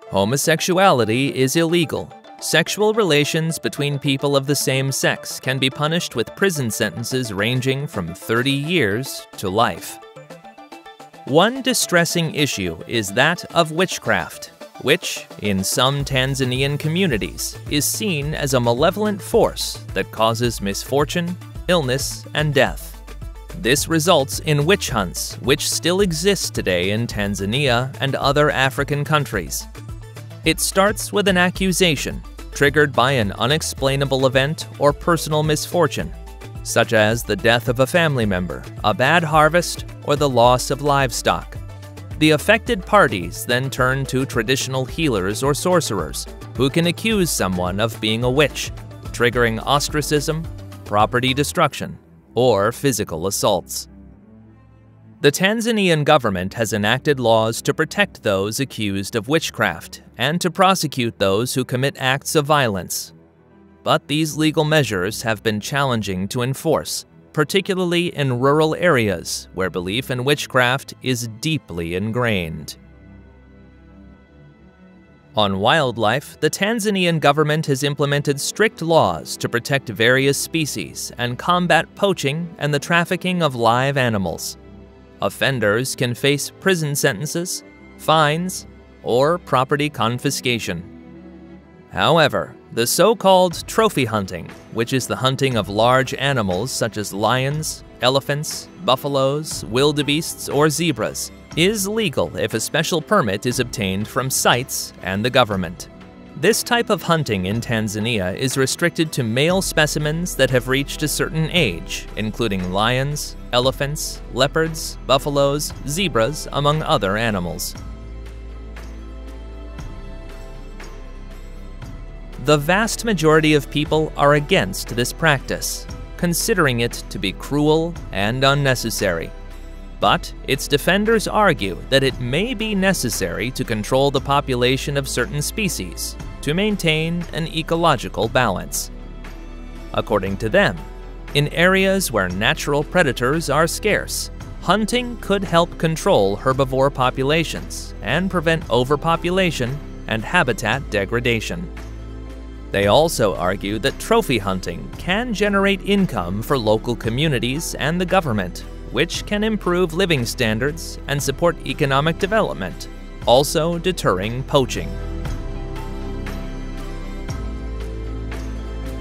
Homosexuality is illegal. Sexual relations between people of the same sex can be punished with prison sentences ranging from 30 years to life. One distressing issue is that of witchcraft, which, in some Tanzanian communities, is seen as a malevolent force that causes misfortune, illness, and death. This results in witch hunts, which still exist today in Tanzania and other African countries. It starts with an accusation, triggered by an unexplainable event or personal misfortune, such as the death of a family member, a bad harvest, or the loss of livestock. The affected parties then turn to traditional healers or sorcerers, who can accuse someone of being a witch, triggering ostracism, property destruction, or physical assaults. The Tanzanian government has enacted laws to protect those accused of witchcraft and to prosecute those who commit acts of violence. But these legal measures have been challenging to enforce, particularly in rural areas where belief in witchcraft is deeply ingrained. On wildlife, the Tanzanian government has implemented strict laws to protect various species and combat poaching and the trafficking of live animals. Offenders can face prison sentences, fines, or property confiscation. However, the so-called trophy hunting, which is the hunting of large animals such as lions, elephants, buffaloes, wildebeests, or zebras, is legal if a special permit is obtained from sites and the government. This type of hunting in Tanzania is restricted to male specimens that have reached a certain age, including lions, elephants, leopards, buffaloes, zebras, among other animals. The vast majority of people are against this practice, considering it to be cruel and unnecessary. But its defenders argue that it may be necessary to control the population of certain species to maintain an ecological balance. According to them, in areas where natural predators are scarce, hunting could help control herbivore populations and prevent overpopulation and habitat degradation. They also argue that trophy hunting can generate income for local communities and the government, which can improve living standards and support economic development, also deterring poaching.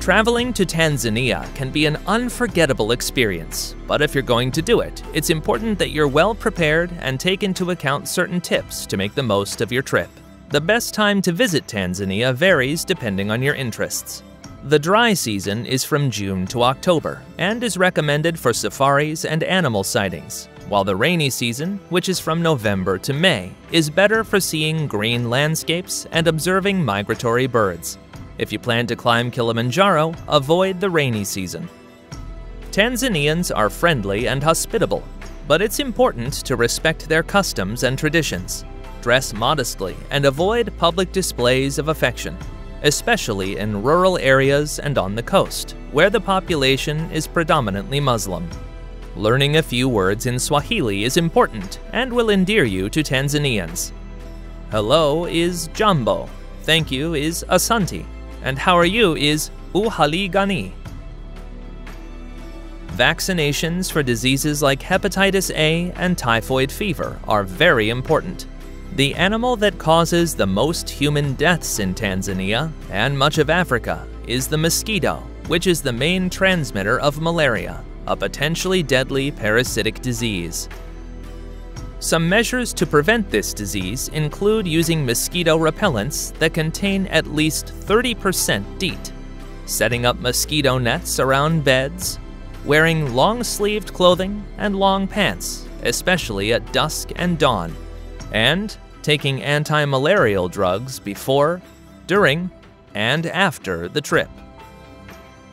Traveling to Tanzania can be an unforgettable experience, but if you're going to do it, it's important that you're well prepared and take into account certain tips to make the most of your trip. The best time to visit Tanzania varies depending on your interests. The dry season is from June to October and is recommended for safaris and animal sightings, while the rainy season, which is from November to May, is better for seeing green landscapes and observing migratory birds. If you plan to climb Kilimanjaro, avoid the rainy season. Tanzanians are friendly and hospitable, but it's important to respect their customs and traditions. Dress modestly and avoid public displays of affection, especially in rural areas and on the coast, where the population is predominantly Muslim. Learning a few words in Swahili is important and will endear you to Tanzanians. Hello is jambo, thank you is asante, and how are you is uhali gani. Vaccinations for diseases like hepatitis A and typhoid fever are very important. The animal that causes the most human deaths in Tanzania and much of Africa is the mosquito, which is the main transmitter of malaria, a potentially deadly parasitic disease. Some measures to prevent this disease include using mosquito repellents that contain at least 30% DEET, setting up mosquito nets around beds, wearing long-sleeved clothing and long pants, especially at dusk and dawn, and taking anti-malarial drugs before, during, and after the trip.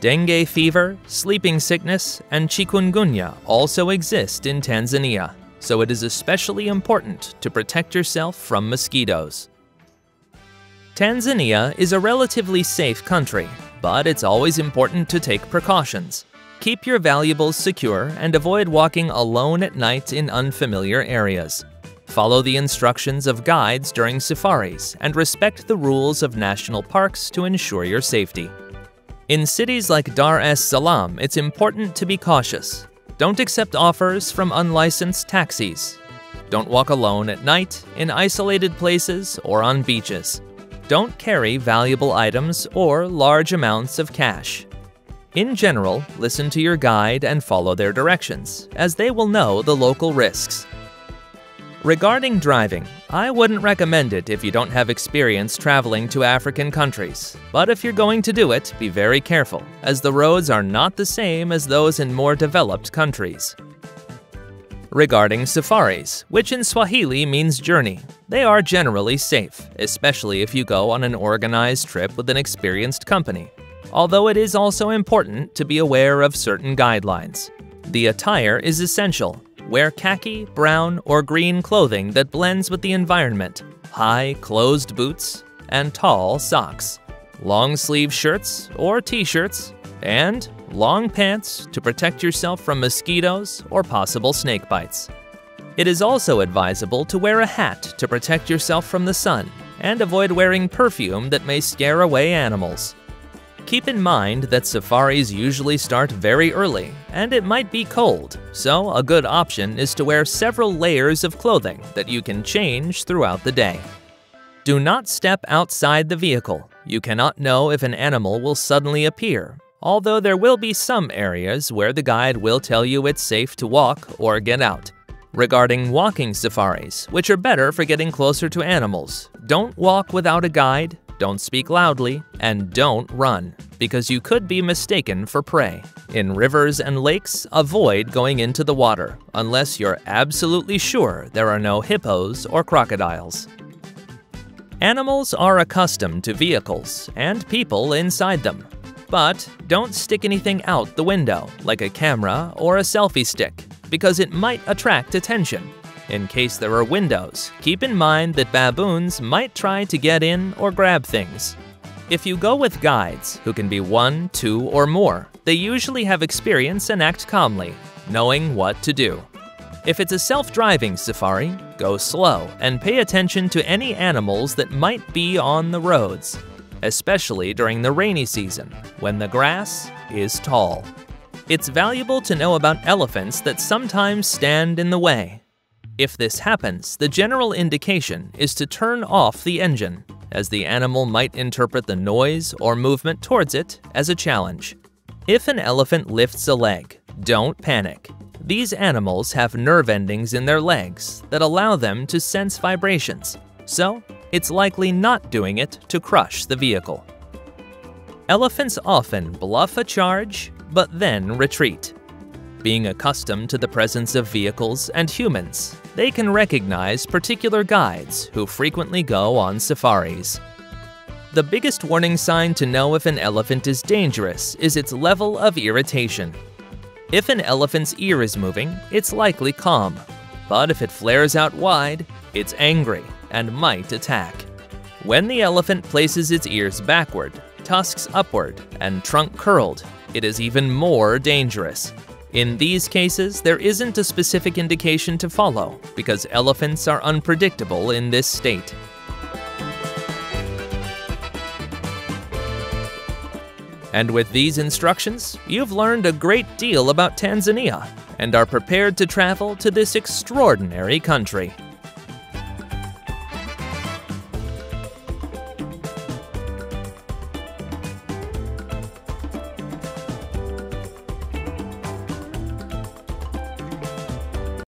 Dengue fever, sleeping sickness, and chikungunya also exist in Tanzania, so it is especially important to protect yourself from mosquitoes. Tanzania is a relatively safe country, but it's always important to take precautions. Keep your valuables secure and avoid walking alone at night in unfamiliar areas. Follow the instructions of guides during safaris and respect the rules of national parks to ensure your safety. In cities like Dar es Salaam, it's important to be cautious. Don't accept offers from unlicensed taxis. Don't walk alone at night, in isolated places, or on beaches. Don't carry valuable items or large amounts of cash. In general, listen to your guide and follow their directions, as they will know the local risks. Regarding driving, I wouldn't recommend it if you don't have experience traveling to African countries, but if you're going to do it, be very careful, as the roads are not the same as those in more developed countries. Regarding safaris, which in Swahili means journey, they are generally safe, especially if you go on an organized trip with an experienced company, although it is also important to be aware of certain guidelines. The attire is essential. wear khaki, brown, or green clothing that blends with the environment, high, closed boots, and tall socks, long-sleeve shirts or t-shirts, and long pants to protect yourself from mosquitoes or possible snake bites. It is also advisable to wear a hat to protect yourself from the sun and avoid wearing perfume that may scare away animals. Keep in mind that safaris usually start very early and it might be cold, so a good option is to wear several layers of clothing that you can change throughout the day. Do not step outside the vehicle. You cannot know if an animal will suddenly appear, although there will be some areas where the guide will tell you it's safe to walk or get out. Regarding walking safaris, which are better for getting closer to animals, don't walk without a guide, don't speak loudly, and don't run, because you could be mistaken for prey. In rivers and lakes, avoid going into the water, unless you're absolutely sure there are no hippos or crocodiles. Animals are accustomed to vehicles and people inside them. But don't stick anything out the window, like a camera or a selfie stick, because it might attract attention. In case there are windows, keep in mind that baboons might try to get in or grab things. If you go with guides, who can be 1, 2, or more, they usually have experience and act calmly, knowing what to do. If it's a self-driving safari, go slow and pay attention to any animals that might be on the roads, especially during the rainy season, when the grass is tall. It's valuable to know about elephants that sometimes stand in the way. If this happens, the general indication is to turn off the engine, as the animal might interpret the noise or movement towards it as a challenge. If an elephant lifts a leg, don't panic. These animals have nerve endings in their legs that allow them to sense vibrations, so it's likely not doing it to crush the vehicle. Elephants often bluff a charge, but then retreat. Being accustomed to the presence of vehicles and humans, they can recognize particular guides who frequently go on safaris. The biggest warning sign to know if an elephant is dangerous is its level of irritation. If an elephant's ear is moving, it's likely calm, but if it flares out wide, it's angry and might attack. When the elephant places its ears backward, tusks upward, and trunk curled, it is even more dangerous. In these cases, there isn't a specific indication to follow because elephants are unpredictable in this state. And with these instructions, you've learned a great deal about Tanzania and are prepared to travel to this extraordinary country.